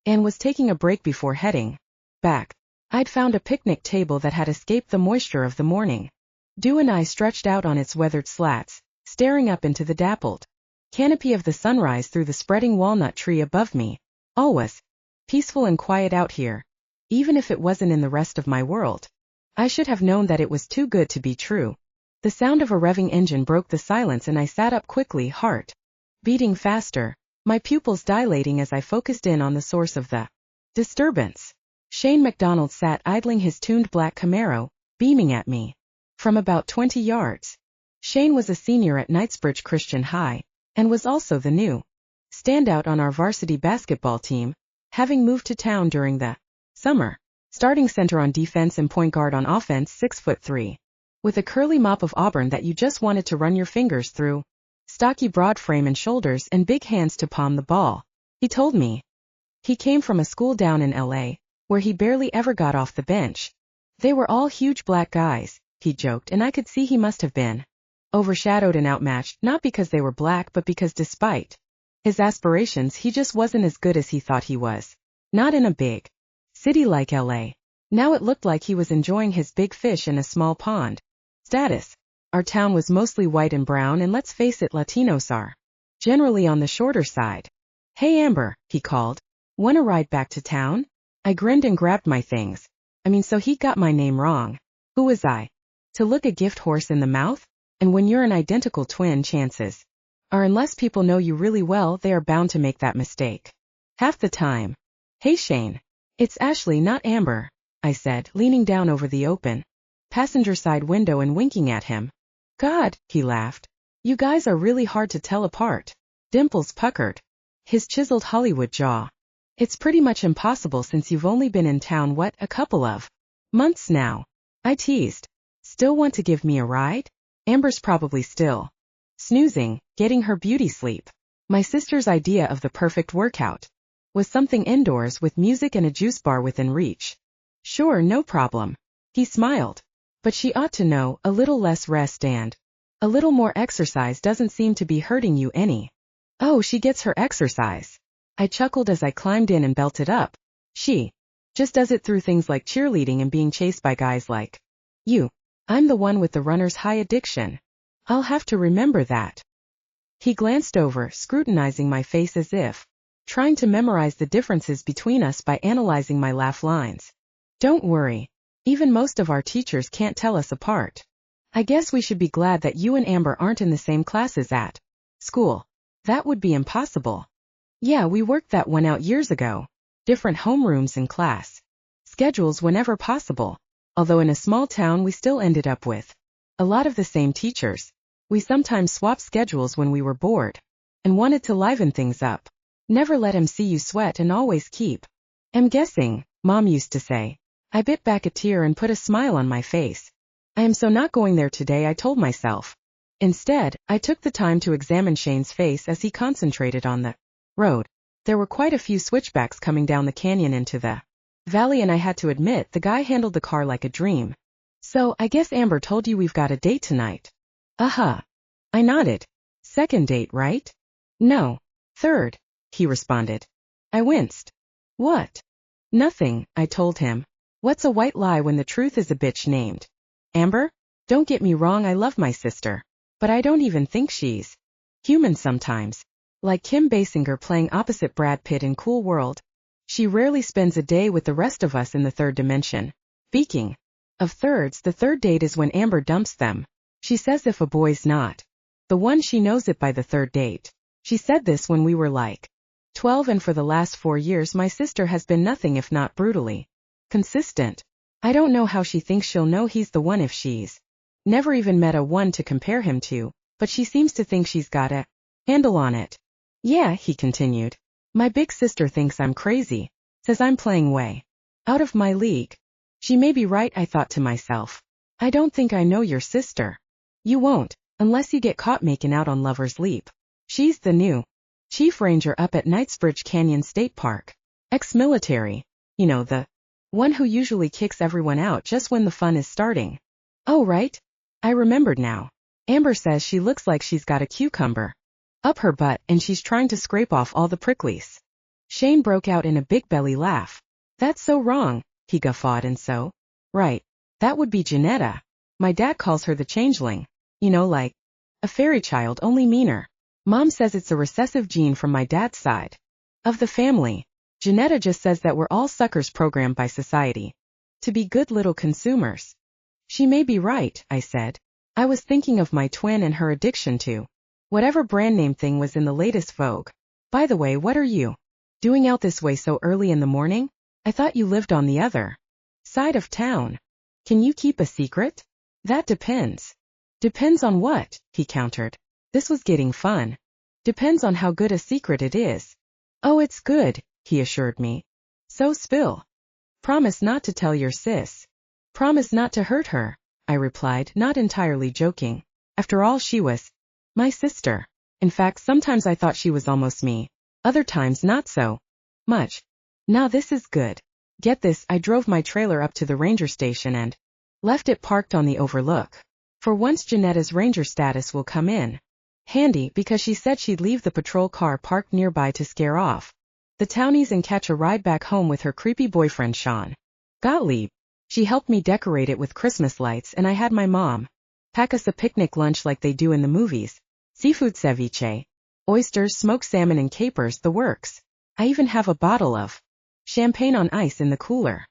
And was taking a break before heading back. I'd found a picnic table that had escaped the moisture of the morning dew, and I stretched out on its weathered slats, staring up into the dappled canopy of the sunrise through the spreading walnut tree above me. All was peaceful and quiet out here, even if it wasn't in the rest of my world. I should have known that it was too good to be true. The sound of a revving engine broke the silence and I sat up quickly, heart beating faster, my pupils dilating as I focused in on the source of the disturbance. Shane MacDonald sat idling his tuned black Camaro, beaming at me from about 20 yards. Shane was a senior at Knightsbridge Christian High, and was also the new standout on our varsity basketball team, having moved to town during the summer. Starting center on defense and point guard on offense, 6'3", with a curly mop of auburn that you just wanted to run your fingers through, stocky broad frame and shoulders, and big hands to palm the ball. He told me he came from a school down in LA, where he barely ever got off the bench. They were all huge black guys, he joked, and I could see he must have been overshadowed and outmatched, not because they were black but because despite His aspirations, he just wasn't as good as he thought he was. Not in a big city like LA. Now it looked like he was enjoying his big fish in a small pond. Status. Our town was mostly white and brown, and let's face it, Latinos are generally on the shorter side. Hey Amber, he called. Want a ride back to town? I grinned and grabbed my things. So he got my name wrong. Who was I? To look a gift horse in the mouth? And when you're an identical twin, chances are unless people know you really well, they are bound to make that mistake. Half the time. Hey Shane. It's Ashley, not Amber, I said, leaning down over the open passenger side window and winking at him. God, he laughed. You guys are really hard to tell apart. Dimples puckered his chiseled Hollywood jaw. It's pretty much impossible since you've only been in town, what, a couple of months now? I teased. Still want to give me a ride? Amber's probably still snoozing, getting her beauty sleep. My sister's idea of the perfect workout was something indoors with music and a juice bar within reach. Sure, no problem. He smiled. But she ought to know, a little less rest and a little more exercise doesn't seem to be hurting you any. Oh, she gets her exercise. I chuckled as I climbed in and belted up. She just does it through things like cheerleading and being chased by guys like you. I'm the one with the runner's high addiction. I'll have to remember that. He glanced over, scrutinizing my face as if trying to memorize the differences between us by analyzing my laugh lines. Don't worry. Even most of our teachers can't tell us apart. I guess we should be glad that you and Amber aren't in the same classes at school. That would be impossible. Yeah, we worked that one out years ago. Different homerooms and class schedules whenever possible. Although in a small town we still ended up with a lot of the same teachers. We sometimes swapped schedules when we were bored and wanted to liven things up. Never let him see you sweat and always keep I'm guessing, Mom used to say. I bit back a tear and put a smile on my face. I am so not going there today, I told myself. Instead, I took the time to examine Shane's face as he concentrated on the road. There were quite a few switchbacks coming down the canyon into the valley, and I had to admit the guy handled the car like a dream. So, I guess Amber told you we've got a date tonight. Uh-huh. I nodded. Second date, right? No. Third, he responded. I winced. What? Nothing, I told him. What's a white lie when the truth is a bitch named Amber? Don't get me wrong, I love my sister. But I don't even think she's human sometimes. Like Kim Basinger playing opposite Brad Pitt in Cool World. She rarely spends a day with the rest of us in the third dimension. Speaking of thirds, the third date is when Amber dumps them. She says if a boy's not the one, she knows it by the third date. She said this when we were like 12, and for the last 4 years my sister has been nothing if not brutally consistent. I don't know how she thinks she'll know he's the one if she's never even met a one to compare him to, but she seems to think she's got a handle on it. Yeah, he continued. My big sister thinks I'm crazy. Says I'm playing way out of my league. She may be right, I thought to myself. I don't think I know your sister. You won't, unless you get caught making out on Lover's Leap. She's the new chief ranger up at Knightsbridge Canyon State Park. Ex-military. You know, the one who usually kicks everyone out just when the fun is starting. Oh, right. I remembered now. Amber says she looks like she's got a cucumber up her butt and she's trying to scrape off all the pricklies. Shane broke out in a big belly laugh. That's so wrong, he guffawed, and so right. That would be Janetta. My dad calls her the changeling. You know, like a fairy child, only meaner. Mom says it's a recessive gene from my dad's side of the family. Janetta just says that we're all suckers programmed by society to be good little consumers. She may be right, I said. I was thinking of my twin and her addiction to whatever brand name thing was in the latest vogue. By the way, what are you doing out this way so early in the morning? I thought you lived on the other side of town. Can you keep a secret? That depends. Depends on what? He countered. This was getting fun. Depends on how good a secret it is. Oh, it's good, he assured me. So spill. Promise not to tell your sis. Promise not to hurt her, I replied, not entirely joking. After all, she was my sister. In fact, sometimes I thought she was almost me. Other times not so much. Now this is good. Get this, I drove my trailer up to the ranger station and left it parked on the overlook. For once Janetta's ranger status will come in Handy because she said she'd leave the patrol car parked nearby to scare off the townies and catch a ride back home with her creepy boyfriend Sean. Gottlieb. She helped me decorate it with Christmas lights and I had my mom pack us a picnic lunch like they do in the movies. Seafood ceviche, oysters, smoked salmon and capers, the works. I even have a bottle of champagne on ice in the cooler.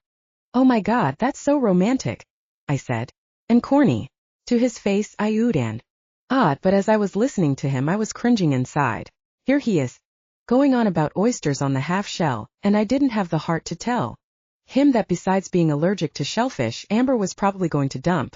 Oh my God, that's so romantic, I said. And corny. To his face I oohed and odd, but as I was listening to him I was cringing inside. Here he is, going on about oysters on the half shell, and I didn't have the heart to tell him that besides being allergic to shellfish, Amber was probably going to dump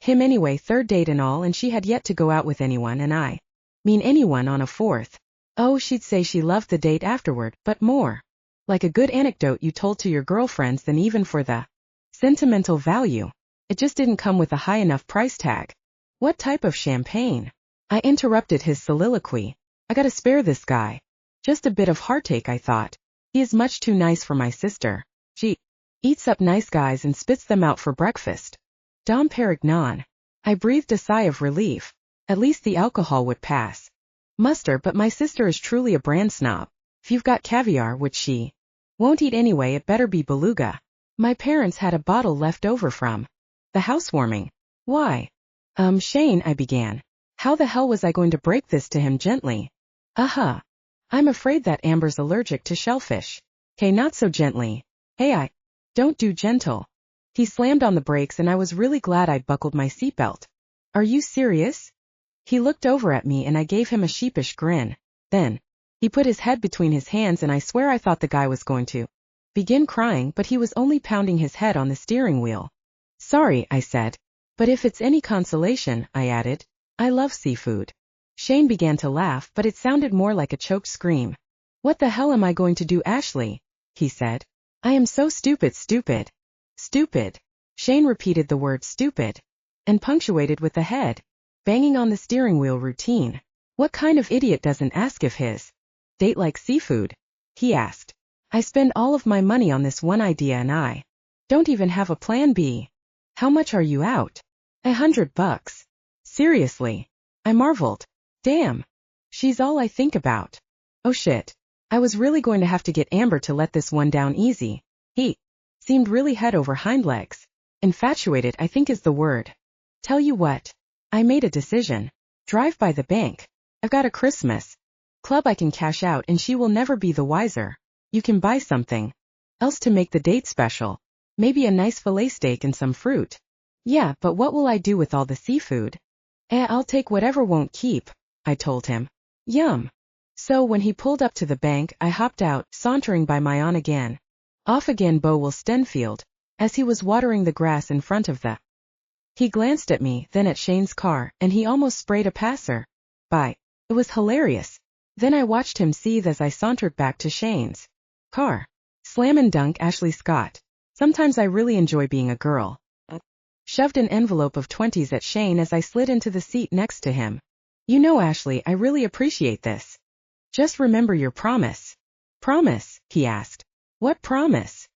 him anyway, third date and all, and she had yet to go out with anyone, and I mean anyone, on a fourth. Oh, she'd say she loved the date afterward, but more like a good anecdote you told to your girlfriends than even for the sentimental value. It just didn't come with a high enough price tag. What type of champagne? I interrupted his soliloquy. I gotta spare this guy. Just a bit of heartache, I thought. He is much too nice for my sister. She eats up nice guys and spits them out for breakfast. Dom Perignon. I breathed a sigh of relief. At least the alcohol would pass muster, but my sister is truly a brand snob. If you've got caviar, which she won't eat anyway, it better be beluga. My parents had a bottle left over from the housewarming. Why? Shane, I began. How the hell was I going to break this to him gently? I'm afraid that Amber's allergic to shellfish. Okay, not so gently. Hey, don't do gentle. He slammed on the brakes and I was really glad I'd buckled my seatbelt. Are you serious? He looked over at me and I gave him a sheepish grin. Then he put his head between his hands and I swear I thought the guy was going to begin crying, but he was only pounding his head on the steering wheel. Sorry, I said. But if it's any consolation, I added, I love seafood. Shane began to laugh, but it sounded more like a choked scream. What the hell am I going to do, Ashley? He said. I am so stupid. Stupid. Shane repeated the word stupid and punctuated with the head banging on the steering wheel routine. What kind of idiot doesn't ask if his date likes seafood? He asked. I spend all of my money on this one idea and I don't even have a plan B. How much are you out? $100. Seriously? I marveled. Damn. She's all I think about. Oh shit. I was really going to have to get Amber to let this one down easy. He seemed really head over hind legs. Infatuated, I think is the word. Tell you what. I made a decision. Drive by the bank. I've got a Christmas club I can cash out and she will never be the wiser. You can buy something else to make the date special. Maybe a nice fillet steak and some fruit. Yeah, but what will I do with all the seafood? I'll take whatever won't keep, I told him. Yum. So when he pulled up to the bank, I hopped out, sauntering by my on again. Off again Bowell Stenfield, as he was watering the grass in front of the. He glanced at me, then at Shane's car, and he almost sprayed a passer by. It was hilarious. Then I watched him seethe as I sauntered back to Shane's car. Slam and dunk, Ashley Scott. Sometimes I really enjoy being a girl. Shoved an envelope of 20s at Shane as I slid into the seat next to him. You know, Ashley, I really appreciate this. Just remember your promise. Promise? He asked. What promise?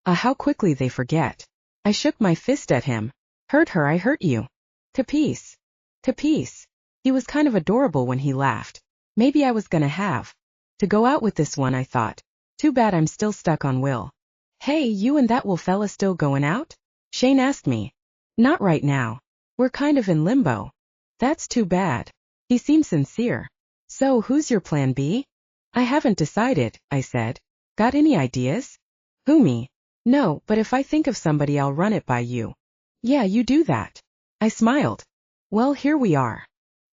How quickly they forget. I shook my fist at him. Hurt her, I hurt you. Capice. Capice. He was kind of adorable when he laughed. Maybe I was gonna have to go out with this one, I thought. Too bad I'm still stuck on Will. Hey, you and that Wolf fella still going out? Shane asked me. Not right now. We're kind of in limbo. That's too bad. He seemed sincere. So who's your plan B? I haven't decided, I said. Got any ideas? Who, me? No, but if I think of somebody I'll run it by you. Yeah, you do that. I smiled. Well, here we are.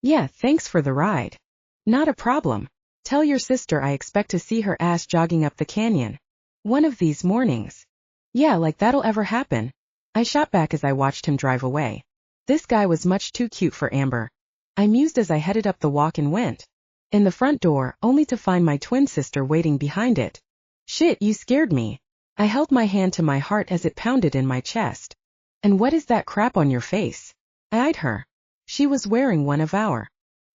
Yeah, thanks for the ride. Not a problem. Tell your sister I expect to see her ass jogging up the canyon one of these mornings. Yeah, like that'll ever happen. I shot back as I watched him drive away. This guy was much too cute for Amber. I mused as I headed up the walk and went in the front door, only to find my twin sister waiting behind it. Shit, you scared me. I held my hand to my heart as it pounded in my chest. And what is that crap on your face? I eyed her. She was wearing one of our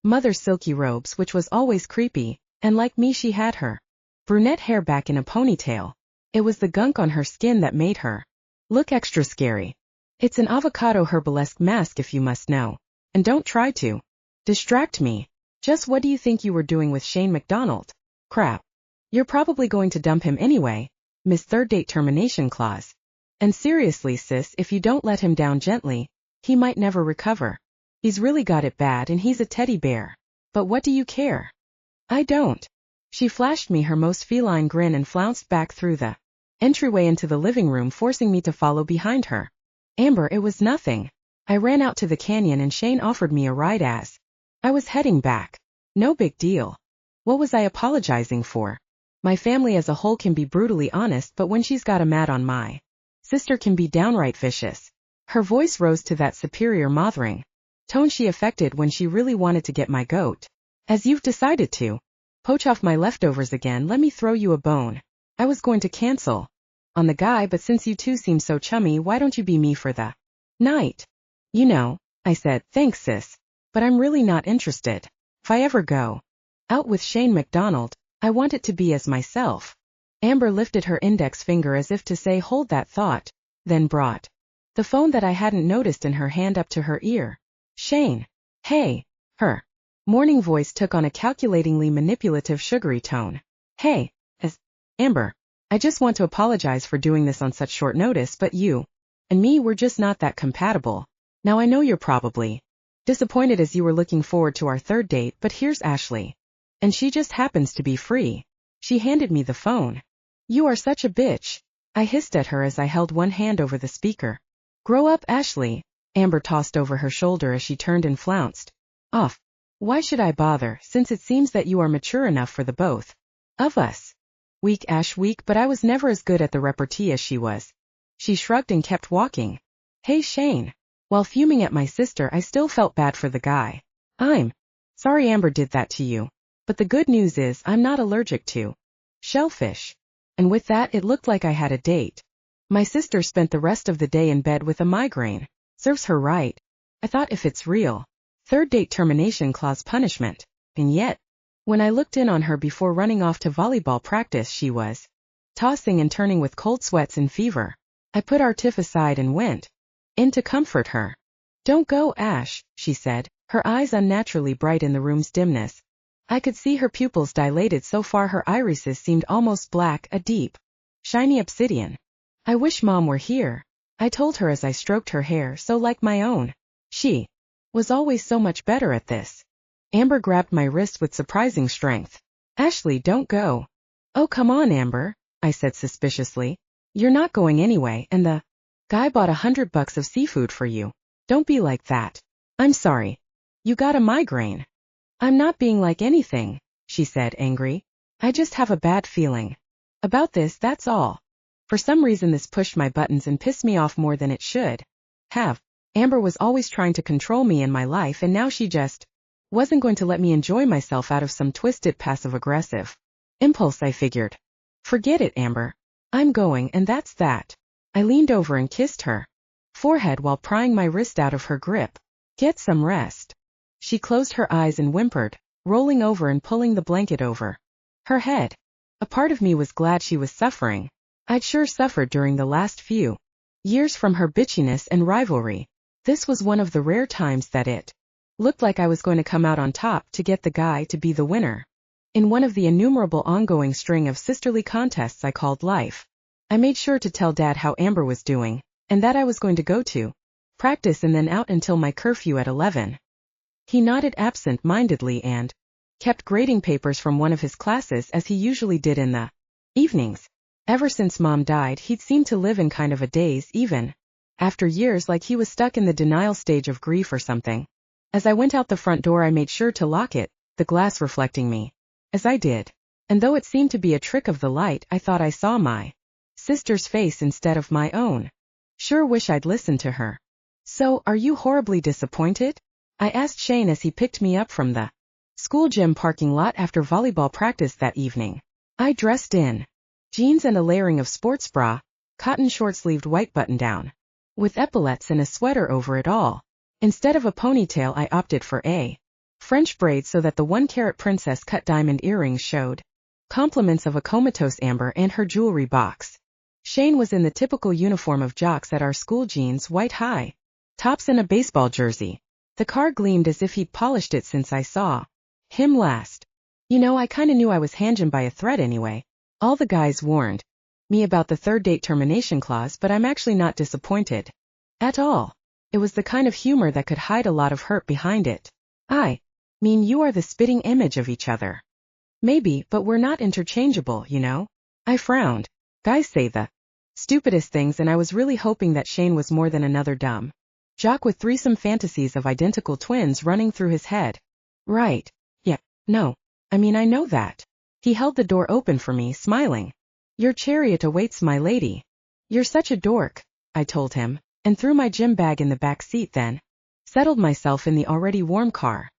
mother's silky robes, which was always creepy, and like me she had her brunette hair back in a ponytail. It was the gunk on her skin that made her look extra scary. It's an avocado herbalesque mask if you must know. And don't try to distract me. Just what do you think you were doing with Shane McDonald? Crap. You're probably going to dump him anyway, Miss Third Date Termination Clause. And seriously, sis, if you don't let him down gently, he might never recover. He's really got it bad and he's a teddy bear. But what do you care? I don't. She flashed me her most feline grin and flounced back through the entryway into the living room, forcing me to follow behind her. Amber, it was nothing. I ran out to the canyon and Shane offered me a ride as I was heading back. No big deal. What was I apologizing for? My family as a whole can be brutally honest, but when she's got a mat on my sister can be downright vicious. Her voice rose to that superior mothering tone she affected when she really wanted to get my goat. As you've decided to poach off my leftovers again, let me throw you a bone. I was going to cancel on the guy, but since you two seem so chummy, why don't you be me for the night? You know, I said, thanks sis, but I'm really not interested. If I ever go out with Shane McDonald, I want it to be as myself. Amber lifted her index finger as if to say hold that thought, then brought the phone that I hadn't noticed in her hand up to her ear. Shane. Hey. Her morning voice took on a calculatingly manipulative sugary tone. Hey. Amber. I just want to apologize for doing this on such short notice, but you and me were just not that compatible. Now I know you're probably disappointed as you were looking forward to our third date, but here's Ashley. And she just happens to be free. She handed me the phone. You are such a bitch. I hissed at her as I held one hand over the speaker. Grow up, Ashley. Amber tossed over her shoulder as she turned and flounced off. Why should I bother, since it seems that you are mature enough for the both of us? Weak, Ash, weak, but I was never as good at the repartee as she was. She shrugged and kept walking. Hey, Shane. While fuming at my sister, I still felt bad for the guy. I'm sorry Amber did that to you. But the good news is I'm not allergic to shellfish. And with that, it looked like I had a date. My sister spent the rest of the day in bed with a migraine. Serves her right. I thought, if it's real, third date termination clause punishment. And yet, when I looked in on her before running off to volleyball practice, she was tossing and turning with cold sweats and fever. I put our tiff aside and went in to comfort her. Don't go, Ash, she said, her eyes unnaturally bright in the room's dimness. I could see her pupils dilated so far her irises seemed almost black, a deep, shiny obsidian. I wish Mom were here, I told her as I stroked her hair so like my own. She was always so much better at this. Amber grabbed my wrist with surprising strength. Ashley, don't go. Oh, come on, Amber, I said suspiciously. You're not going anyway, and the guy bought $100 of seafood for you. Don't be like that. I'm sorry. You got a migraine. I'm not being like anything, she said, angry. I just have a bad feeling about this, that's all. For some reason this pushed my buttons and pissed me off more than it should have. Amber was always trying to control me in my life, and now she just wasn't going to let me enjoy myself out of some twisted passive-aggressive impulse, I figured. Forget it, Amber. I'm going, and that's that. I leaned over and kissed her forehead while prying my wrist out of her grip. Get some rest. She closed her eyes and whimpered, rolling over and pulling the blanket over her head. A part of me was glad she was suffering. I'd sure suffered during the last few years from her bitchiness and rivalry. This was one of the rare times that it looked like I was going to come out on top, to get the guy to be the winner in one of the innumerable ongoing string of sisterly contests I called life. I made sure to tell Dad how Amber was doing, and that I was going to go to practice and then out until my curfew at 11. He nodded absent-mindedly and kept grading papers from one of his classes as he usually did in the evenings. Ever since Mom died, he'd seemed to live in kind of a daze, even after years, like he was stuck in the denial stage of grief or something. As I went out the front door, I made sure to lock it, the glass reflecting me as I did. And though it seemed to be a trick of the light, I thought I saw my sister's face instead of my own. Sure wish I'd listened to her. So, are you horribly disappointed? I asked Shane as he picked me up from the school gym parking lot after volleyball practice that evening. I dressed in jeans and a layering of sports bra, cotton short-sleeved white button-down, with epaulettes and a sweater over it all. Instead of a ponytail, I opted for a French braid so that the 1-carat princess cut diamond earrings showed compliments of a comatose Amber and her jewelry box. Shane was in the typical uniform of jocks at our school, jeans, white high tops and a baseball jersey. The car gleamed as if he'd polished it since I saw Him last. You know, I kinda knew I was hanging by a thread anyway. All the guys warned me about the third date termination clause, but I'm actually not disappointed. At all. It was the kind of humor that could hide a lot of hurt behind it. I mean, you are the spitting image of each other. Maybe, but we're not interchangeable, you know? I frowned. Guys say the stupidest things, and I was really hoping that Shane was more than another dumb jock with threesome fantasies of identical twins running through his head. Right. Yeah. No. I mean, I know that. He held the door open for me, smiling. Your chariot awaits, my lady. You're such a dork, I told him, and threw my gym bag in the back seat, then settled myself in the already warm car.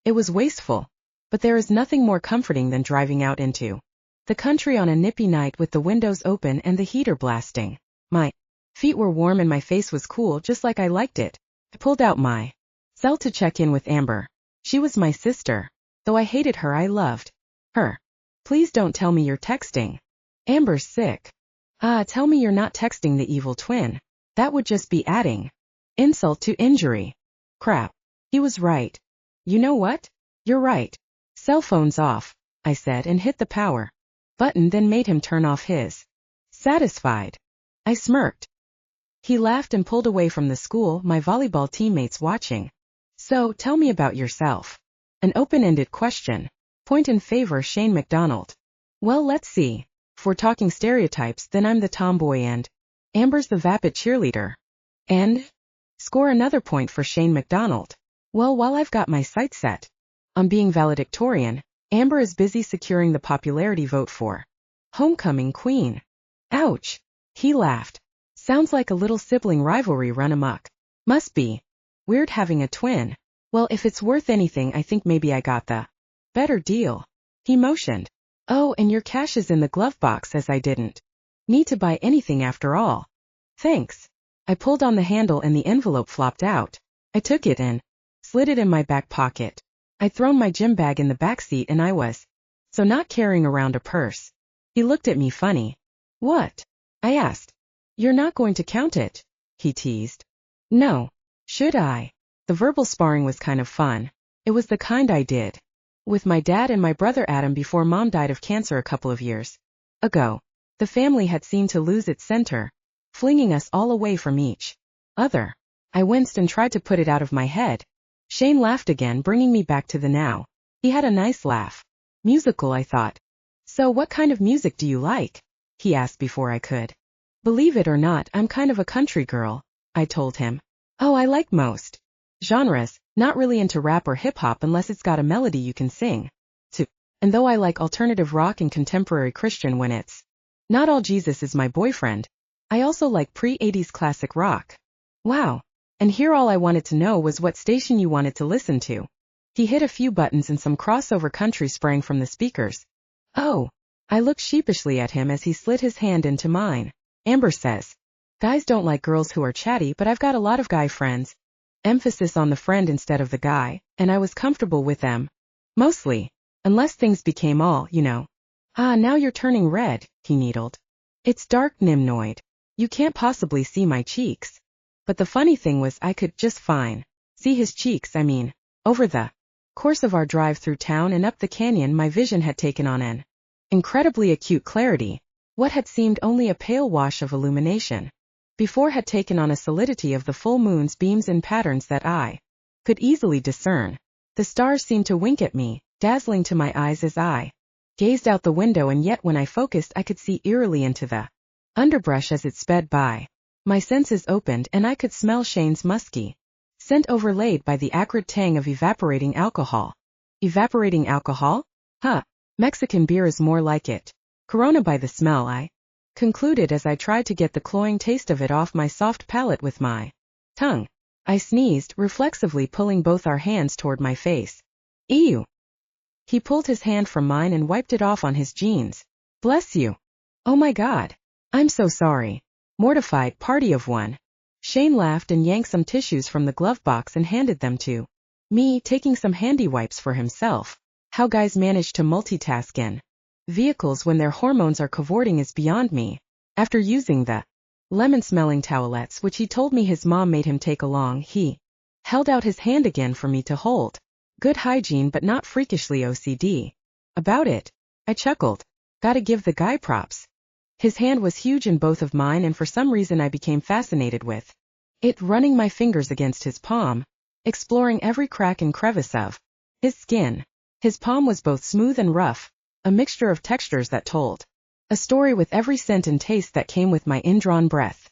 It was wasteful, but there is nothing more comforting than driving out into the country on a nippy night with the windows open and the heater blasting. My feet were warm and my face was cool, just like I liked it. I pulled out my cell to check in with Amber. She was my sister. Though I hated her, I loved her. Please don't tell me you're texting. Amber's sick. Tell me you're not texting the evil twin. That would just be adding insult to injury. Crap. He was right. You know what? You're right. Cell phone's off, I said, and hit the power button, then made him turn off his. Satisfied. I smirked. He laughed and pulled away from the school, my volleyball teammates watching. So, tell me about yourself. An open-ended question. Point in favor, Shane McDonald. Well, let's see. If we're talking stereotypes, then I'm the tomboy and Amber's the vapid cheerleader. And? Score another point for Shane McDonald. Well, while I've got my sights set on being valedictorian, Amber is busy securing the popularity vote for homecoming queen. Ouch. He laughed. Sounds like a little sibling rivalry run amok. Must be. Weird having a twin. Well, if it's worth anything, I think maybe I got the better deal. He motioned. Oh, and your cash is in the glove box, as I didn't need to buy anything after all. Thanks. I pulled on the handle and the envelope flopped out. I took it and slid it in my back pocket. I'd thrown my gym bag in the back seat and I was so not carrying around a purse. He looked at me funny. What? I asked. You're not going to count it? He teased. No. Should I? The verbal sparring was kind of fun. It was the kind I did with my dad and my brother Adam before Mom died of cancer a couple of years ago. The family had seemed to lose its center, flinging us all away from each other. I winced and tried to put it out of my head. Shane laughed again, bringing me back to the now. He had a nice laugh. Musical, I thought. So what kind of music do you like? He asked before I could believe it or not, I'm kind of a country girl, I told him. Oh, I like most genres, not really into rap or hip-hop unless it's got a melody you can sing to. And though I like alternative rock and contemporary Christian when it's not all Jesus is my boyfriend, I also like pre-80s classic rock. Wow. And here all I wanted to know was what station you wanted to listen to. He hit a few buttons and some crossover country sprang from the speakers. Oh. I looked sheepishly at him as he slid his hand into mine. Amber says, guys don't like girls who are chatty, but I've got a lot of guy friends. Emphasis on the friend instead of the guy, and I was comfortable with them. Mostly. Unless things became all, you know. Now you're turning red, he needled. It's dark, Nimnoid. You can't possibly see my cheeks. But the funny thing was I could just fine see his cheeks, I mean. Over the course of our drive through town and up the canyon, my vision had taken on an incredibly acute clarity. What had seemed only a pale wash of illumination before had taken on a solidity of the full moon's beams in patterns that I could easily discern. The stars seemed to wink at me, dazzling to my eyes as I gazed out the window, and yet when I focused I could see eerily into the underbrush as it sped by. My senses opened and I could smell Shane's musky scent overlaid by the acrid tang of evaporating alcohol. Evaporating alcohol? Huh. Mexican beer is more like it. Corona by the smell, I concluded as I tried to get the cloying taste of it off my soft palate with my tongue. I sneezed, reflexively pulling both our hands toward my face. Ew. He pulled his hand from mine and wiped it off on his jeans. Bless you. Oh my God. I'm so sorry. Mortified party of one. Shane laughed and yanked some tissues from the glove box and handed them to me, taking some handy wipes for himself. How guys manage to multitask in vehicles when their hormones are cavorting is beyond me. After using the lemon-smelling towelettes which he told me his mom made him take along, he held out his hand again for me to hold. Good hygiene but not freakishly OCD. About it. I chuckled. Gotta give the guy props. His hand was huge in both of mine and for some reason I became fascinated with it, running my fingers against his palm, exploring every crack and crevice of his skin. His palm was both smooth and rough, a mixture of textures that told a story with every scent and taste that came with my indrawn breath.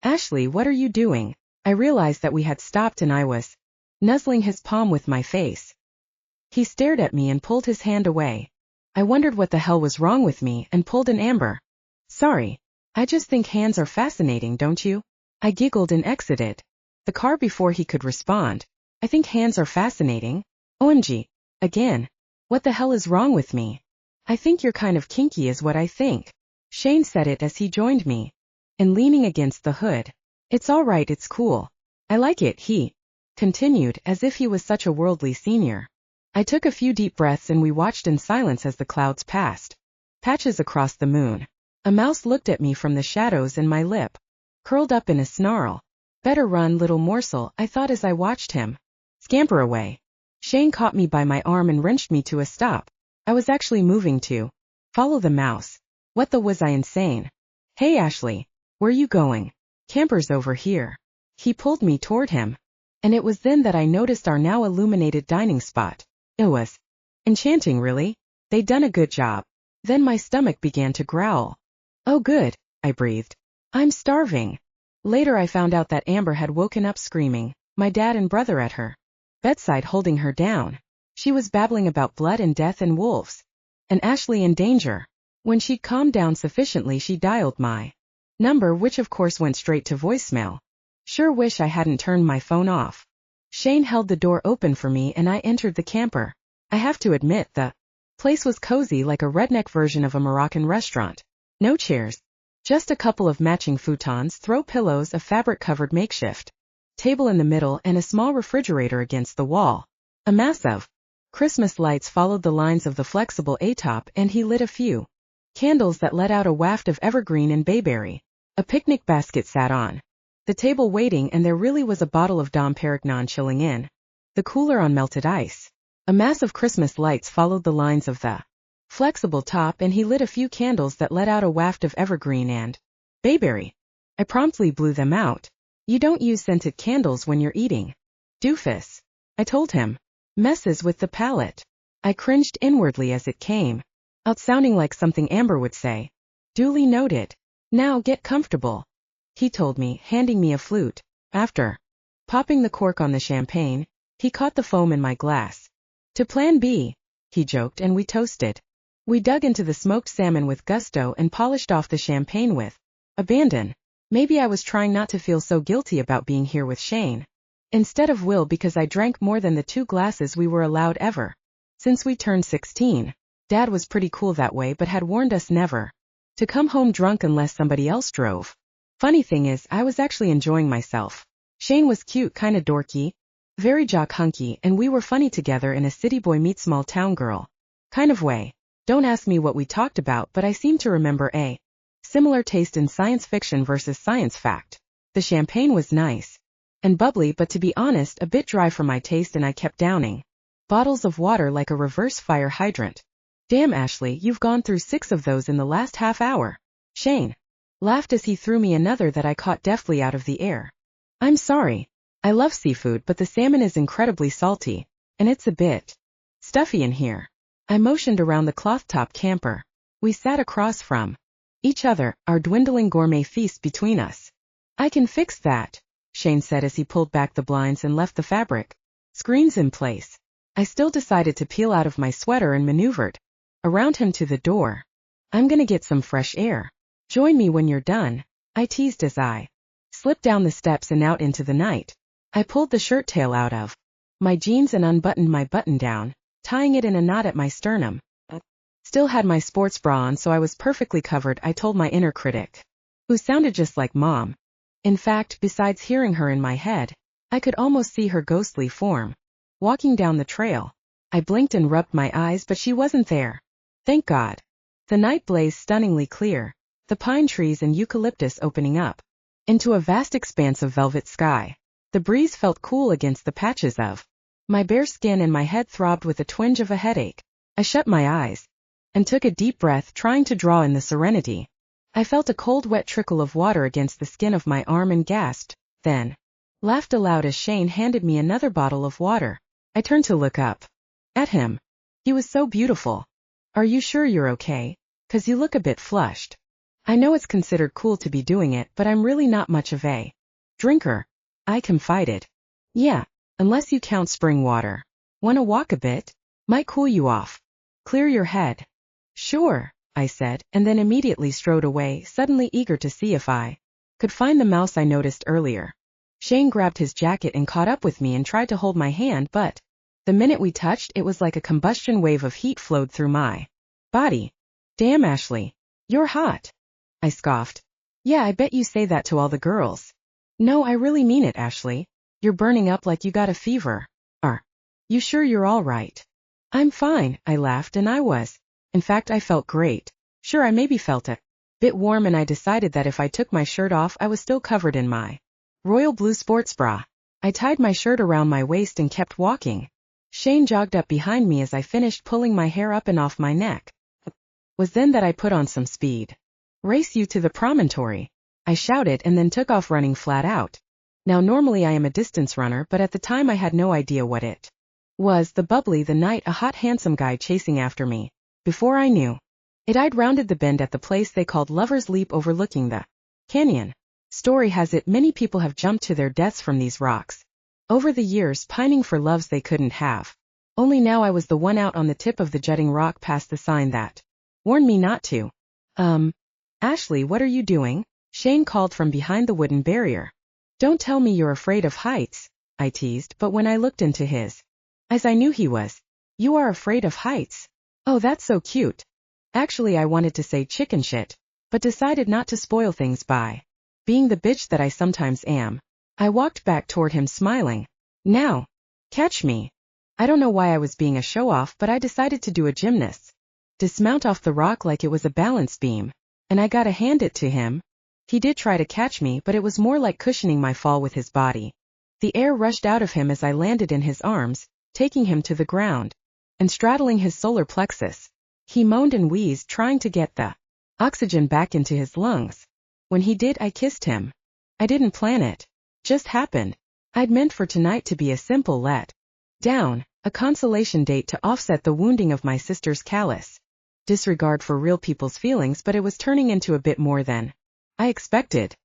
Ashley, what are you doing? I realized that we had stopped and I was nuzzling his palm with my face. He stared at me and pulled his hand away. I wondered what the hell was wrong with me and pulled an Amber. Sorry. I just think hands are fascinating, don't you? I giggled and exited the car before he could respond. I think hands are fascinating. OMG. Again. What the hell is wrong with me? I think you're kind of kinky is what I think. Shane said it as he joined me and leaning against the hood. It's all right, it's cool. I like it, he continued as if he was such a worldly senior. I took a few deep breaths and we watched in silence as the clouds passed patches across the moon. A mouse looked at me from the shadows and my lip curled up in a snarl. Better run, little morsel, I thought as I watched him scamper away. Shane caught me by my arm and wrenched me to a stop. I was actually moving to follow the mouse. What the was I insane? Hey Ashley, where you going? Camper's over here. He pulled me toward him. And it was then that I noticed our now illuminated dining spot. It was enchanting, really. They'd done a good job. Then my stomach began to growl. Oh good, I breathed. I'm starving. Later I found out that Amber had woken up screaming, my dad and brother at her bedside holding her down. She was babbling about blood and death and wolves. And Ashley in danger. When she'd calmed down sufficiently she dialed my number, which of course went straight to voicemail. Sure wish I hadn't turned my phone off. Shane held the door open for me and I entered the camper. I have to admit the place was cozy, like a redneck version of a Moroccan restaurant. No chairs. Just a couple of matching futons, throw pillows, a fabric-covered makeshift table in the middle, and a small refrigerator against the wall. A mass of Christmas lights followed the lines of the flexible atop and he lit a few candles that let out a waft of evergreen and bayberry. A picnic basket sat on the table waiting and there really was a bottle of Dom Perignon chilling in the cooler on melted ice. A mass of Christmas lights followed the lines of the flexible top and he lit a few candles that let out a waft of evergreen and bayberry. I promptly blew them out. You don't use scented candles when you're eating. Doofus. I told him. Messes with the palate. I cringed inwardly as it came out sounding like something Amber would say. Duly noted. Now get comfortable, he told me, handing me a flute. After popping the cork on the champagne, he caught the foam in my glass. To plan B, he joked, and we toasted. We dug into the smoked salmon with gusto and polished off the champagne with abandon. Maybe I was trying not to feel so guilty about being here with Shane instead of Will, because I drank more than the 2 glasses we were allowed ever since we turned 16. Dad was pretty cool that way but had warned us never to come home drunk unless somebody else drove. Funny thing is, I was actually enjoying myself. Shane was cute, kinda dorky, very jock hunky, and we were funny together in a city boy meets small town girl kind of way. Don't ask me what we talked about, but I seem to remember a similar taste in science fiction versus science fact. The champagne was nice and bubbly, but to be honest, a bit dry for my taste, and I kept downing bottles of water like a reverse fire hydrant. Damn, Ashley, you've gone through 6 of those in the last half hour. Shane laughed as he threw me another that I caught deftly out of the air. I'm sorry. I love seafood, but the salmon is incredibly salty, and it's a bit stuffy in here. I motioned around the cloth-top camper. We sat across from each other, our dwindling gourmet feast between us. I can fix that, Shane said as he pulled back the blinds and left the fabric screens in place. I still decided to peel out of my sweater and maneuvered around him to the door. I'm gonna get some fresh air. Join me when you're done, I teased as I slipped down the steps and out into the night. I pulled the shirt tail out of my jeans and unbuttoned my button-down, tying it in a knot at my sternum. Still had my sports bra on, so I was perfectly covered, I told my inner critic, who sounded just like Mom. In fact, besides hearing her in my head, I could almost see her ghostly form walking down the trail. I blinked and rubbed my eyes, but she wasn't there. Thank God. The night blazed stunningly clear, the pine trees and eucalyptus opening up into a vast expanse of velvet sky. The breeze felt cool against the patches of My bare skin and my head throbbed with a twinge of a headache. I shut my eyes and took a deep breath, trying to draw in the serenity. I felt a cold wet trickle of water against the skin of my arm and gasped, then laughed aloud as Shane handed me another bottle of water. I turned to look up at him. He was so beautiful. Are you sure you're okay? 'Cause you look a bit flushed. I know it's considered cool to be doing it, but I'm really not much of a drinker, I confided. Yeah, unless you count spring water. Wanna walk a bit? Might cool you off. Clear your head. Sure, I said, and then immediately strode away, suddenly eager to see if I could find the mouse I noticed earlier. Shane grabbed his jacket and caught up with me and tried to hold my hand, but the minute we touched, it was like a combustion wave of heat flowed through my body. Damn, Ashley, you're hot, I scoffed. Yeah, I bet you say that to all the girls. No, I really mean it, Ashley. You're burning up like you got a fever. Are you sure you're all right? I'm fine, I laughed, and I was. In fact, I felt great. Sure, I maybe felt a bit warm, and I decided that if I took my shirt off, I was still covered in my royal blue sports bra. I tied my shirt around my waist and kept walking. Shane jogged up behind me as I finished pulling my hair up and off my neck. It was then that I put on some speed. Race you to the promontory, I shouted, and then took off running flat out. Now normally I am a distance runner, but at the time I had no idea what it was. The bubbly, the night, a hot handsome guy chasing after me. Before I knew it, I'd rounded the bend at the place they called Lover's Leap overlooking the canyon. Story has it many people have jumped to their deaths from these rocks over the years, pining for loves they couldn't have. Only now I was the one out on the tip of the jutting rock past the sign that warned me not to. Ashley, what are you doing? Shane called from behind the wooden barrier. Don't tell me you're afraid of heights, I teased, but when I looked into his eyes I knew he was. You are afraid of heights? Oh, that's so cute. Actually, I wanted to say chicken shit, but decided not to spoil things by being the bitch that I sometimes am. I walked back toward him smiling. Now, catch me. I don't know why I was being a show-off, but I decided to do a gymnast's dismount off the rock like it was a balance beam, and I gotta hand it to him. He did try to catch me, but it was more like cushioning my fall with his body. The air rushed out of him as I landed in his arms, taking him to the ground and straddling his solar plexus. He moaned and wheezed, trying to get the oxygen back into his lungs. When he did, I kissed him. I didn't plan it. Just happened. I'd meant for tonight to be a simple let down, a consolation date to offset the wounding of my sister's callous disregard for real people's feelings, but it was turning into a bit more than I expected.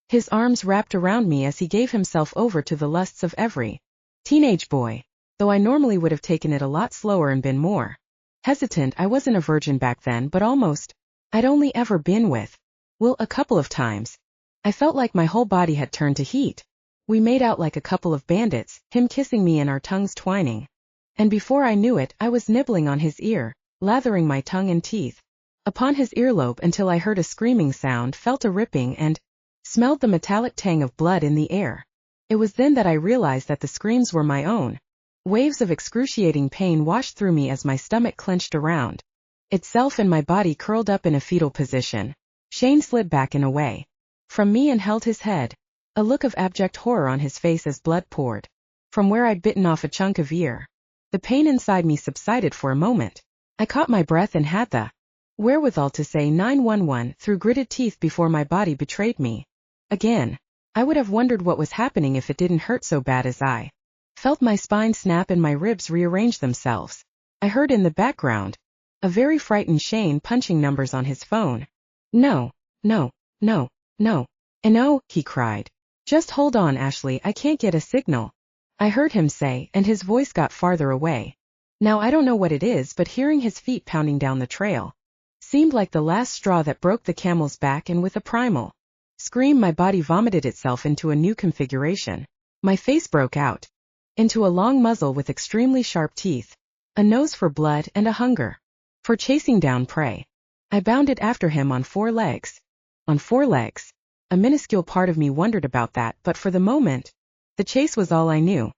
His arms wrapped around me as he gave himself over to the lusts of every teenage boy. Though I normally would have taken it a lot slower and been more hesitant. I wasn't a virgin back then, but almost. I'd only ever been with Will a couple of times. I felt like my whole body had turned to heat. We made out like a couple of bandits, him kissing me and our tongues twining. And before I knew it, I was nibbling on his ear, lathering my tongue and teeth upon his earlobe until I heard a screaming sound, felt a ripping, and smelled the metallic tang of blood in the air. It was then that I realized that the screams were my own. Waves of excruciating pain washed through me as my stomach clenched around itself and my body curled up in a fetal position. Shane slid back and away from me and held his head, a look of abject horror on his face as blood poured from where I'd bitten off a chunk of ear. The pain inside me subsided for a moment. I caught my breath and had the wherewithal to say 911 through gritted teeth before my body betrayed me. Again, I would have wondered what was happening if it didn't hurt so bad as I felt my spine snap and my ribs rearrange themselves. I heard in the background a very frightened Shane punching numbers on his phone. No, no, no, no. And no, he cried. Just hold on, Ashley, I can't get a signal. I heard him say, and his voice got farther away. Now I don't know what it is, but hearing his feet pounding down the trail seemed like the last straw that broke the camel's back, and with a primal scream my body vomited itself into a new configuration. My face broke out into a long muzzle with extremely sharp teeth, a nose for blood, and a hunger for chasing down prey. I bounded after him on 4 legs. On 4 legs. A minuscule part of me wondered about that, but for the moment, the chase was all I knew.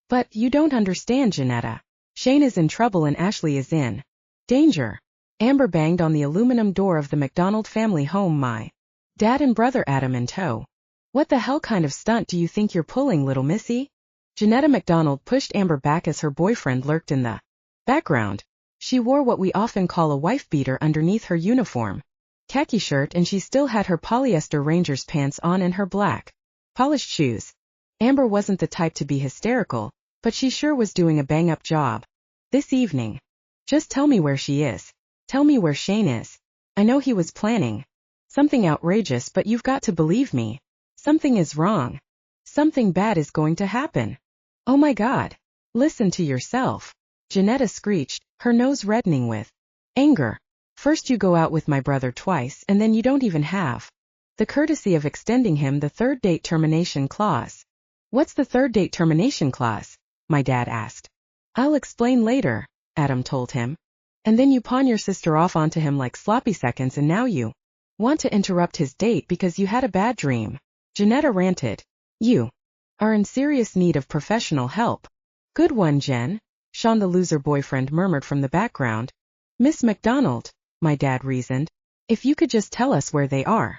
But you don't understand, Janetta. Shane is in trouble and Ashley is in danger. Amber banged on the aluminum door of the McDonald family home, my dad and brother Adam in tow. What the hell kind of stunt do you think you're pulling, little missy? Janetta MacDonald pushed Amber back as her boyfriend lurked in the background. She wore what we often call a wife-beater underneath her uniform khaki shirt, and she still had her polyester Rangers pants on and her black, polished shoes. Amber wasn't the type to be hysterical, but she sure was doing a bang-up job. This evening. Just tell me where she is. Tell me where Shane is. I know he was planning something outrageous, but you've got to believe me. Something is wrong. Something bad is going to happen. Oh my God. Listen to yourself. Janetta screeched, her nose reddening with anger. First you go out with my brother twice, and then you don't even have the courtesy of extending him the third date termination clause. What's the third date termination clause? My dad asked. I'll explain later, Adam told him. And then you pawn your sister off onto him like sloppy seconds, and now you want to interrupt his date because you had a bad dream. Janetta ranted. You are in serious need of professional help. Good one, Jen, Sean the loser boyfriend murmured from the background. Miss MacDonald, my dad reasoned, if you could just tell us where they are.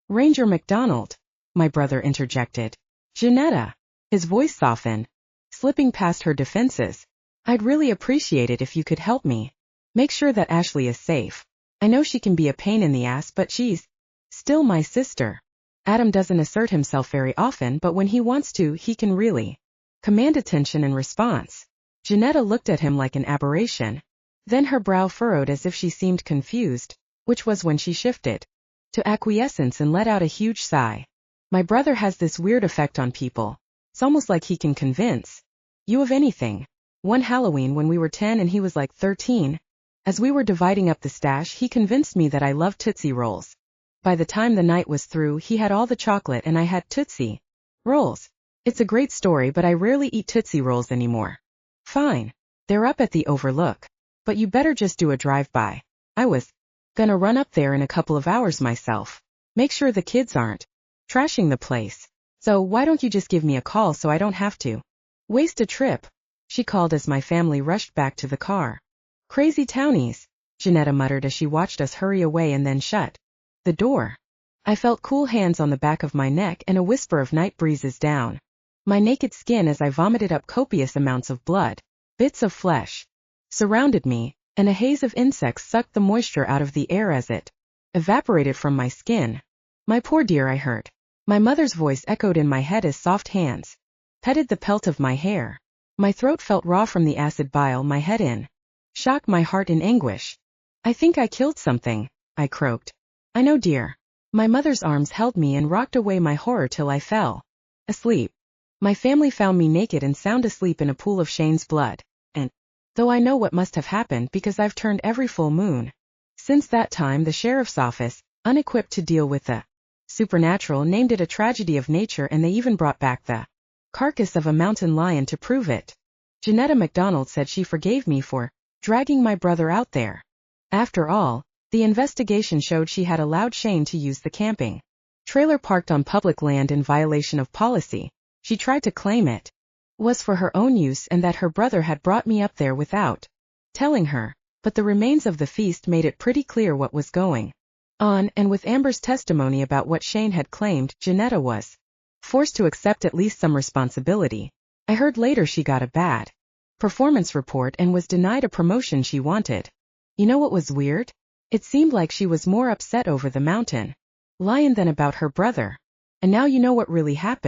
Ranger MacDonald, my brother interjected. Janetta, his voice softened, slipping past her defenses. I'd really appreciate it if you could help me. Make sure that Ashley is safe. I know she can be a pain in the ass, but she's still my sister. Adam doesn't assert himself very often, but when he wants to, he can really command attention and response. Janetta looked at him like an aberration. Then her brow furrowed as if she seemed confused, which was when she shifted to acquiescence and let out a huge sigh. My brother has this weird effect on people. It's almost like he can convince you of anything. One Halloween when we were 10 and he was like 13, as we were dividing up the stash, he convinced me that I loved Tootsie Rolls. By the time the night was through, he had all the chocolate and I had Tootsie Rolls. It's a great story, but I rarely eat Tootsie Rolls anymore. Fine. They're up at the Overlook. But you better just do a drive-by. I was gonna run up there in a couple of hours myself. Make sure the kids aren't trashing the place. So why don't you just give me a call so I don't have to waste a trip? She called as my family rushed back to the car. Crazy townies, Janetta muttered as she watched us hurry away and then shut the door. I felt cool hands on the back of my neck and a whisper of night breezes down my naked skin as I vomited up copious amounts of blood. Bits of flesh surrounded me, and a haze of insects sucked the moisture out of the air as it evaporated from my skin. My poor dear, I heard. My mother's voice echoed in my head as soft hands petted the pelt of my hair. My throat felt raw from the acid bile, my head in shock, my heart in anguish. I think I killed something, I croaked. I know, dear. My mother's arms held me and rocked away my horror till I fell asleep. My family found me naked and sound asleep in a pool of Shane's blood, and though I know what must have happened because I've turned every full moon since that time, the sheriff's office, unequipped to deal with the supernatural, named it a tragedy of nature, and they even brought back the carcass of a mountain lion to prove it. Janetta MacDonald said she forgave me for dragging my brother out there. After all, the investigation showed she had allowed Shane to use the camping trailer parked on public land in violation of policy. She tried to claim it was for her own use and that her brother had brought me up there without telling her, but the remains of the feast made it pretty clear what was going on, and with Amber's testimony about what Shane had claimed, Janetta was forced to accept at least some responsibility. I heard later she got a bad performance report and was denied a promotion she wanted. You know what was weird? It seemed like she was more upset over the mountain lion than about her brother. And now you know what really happened.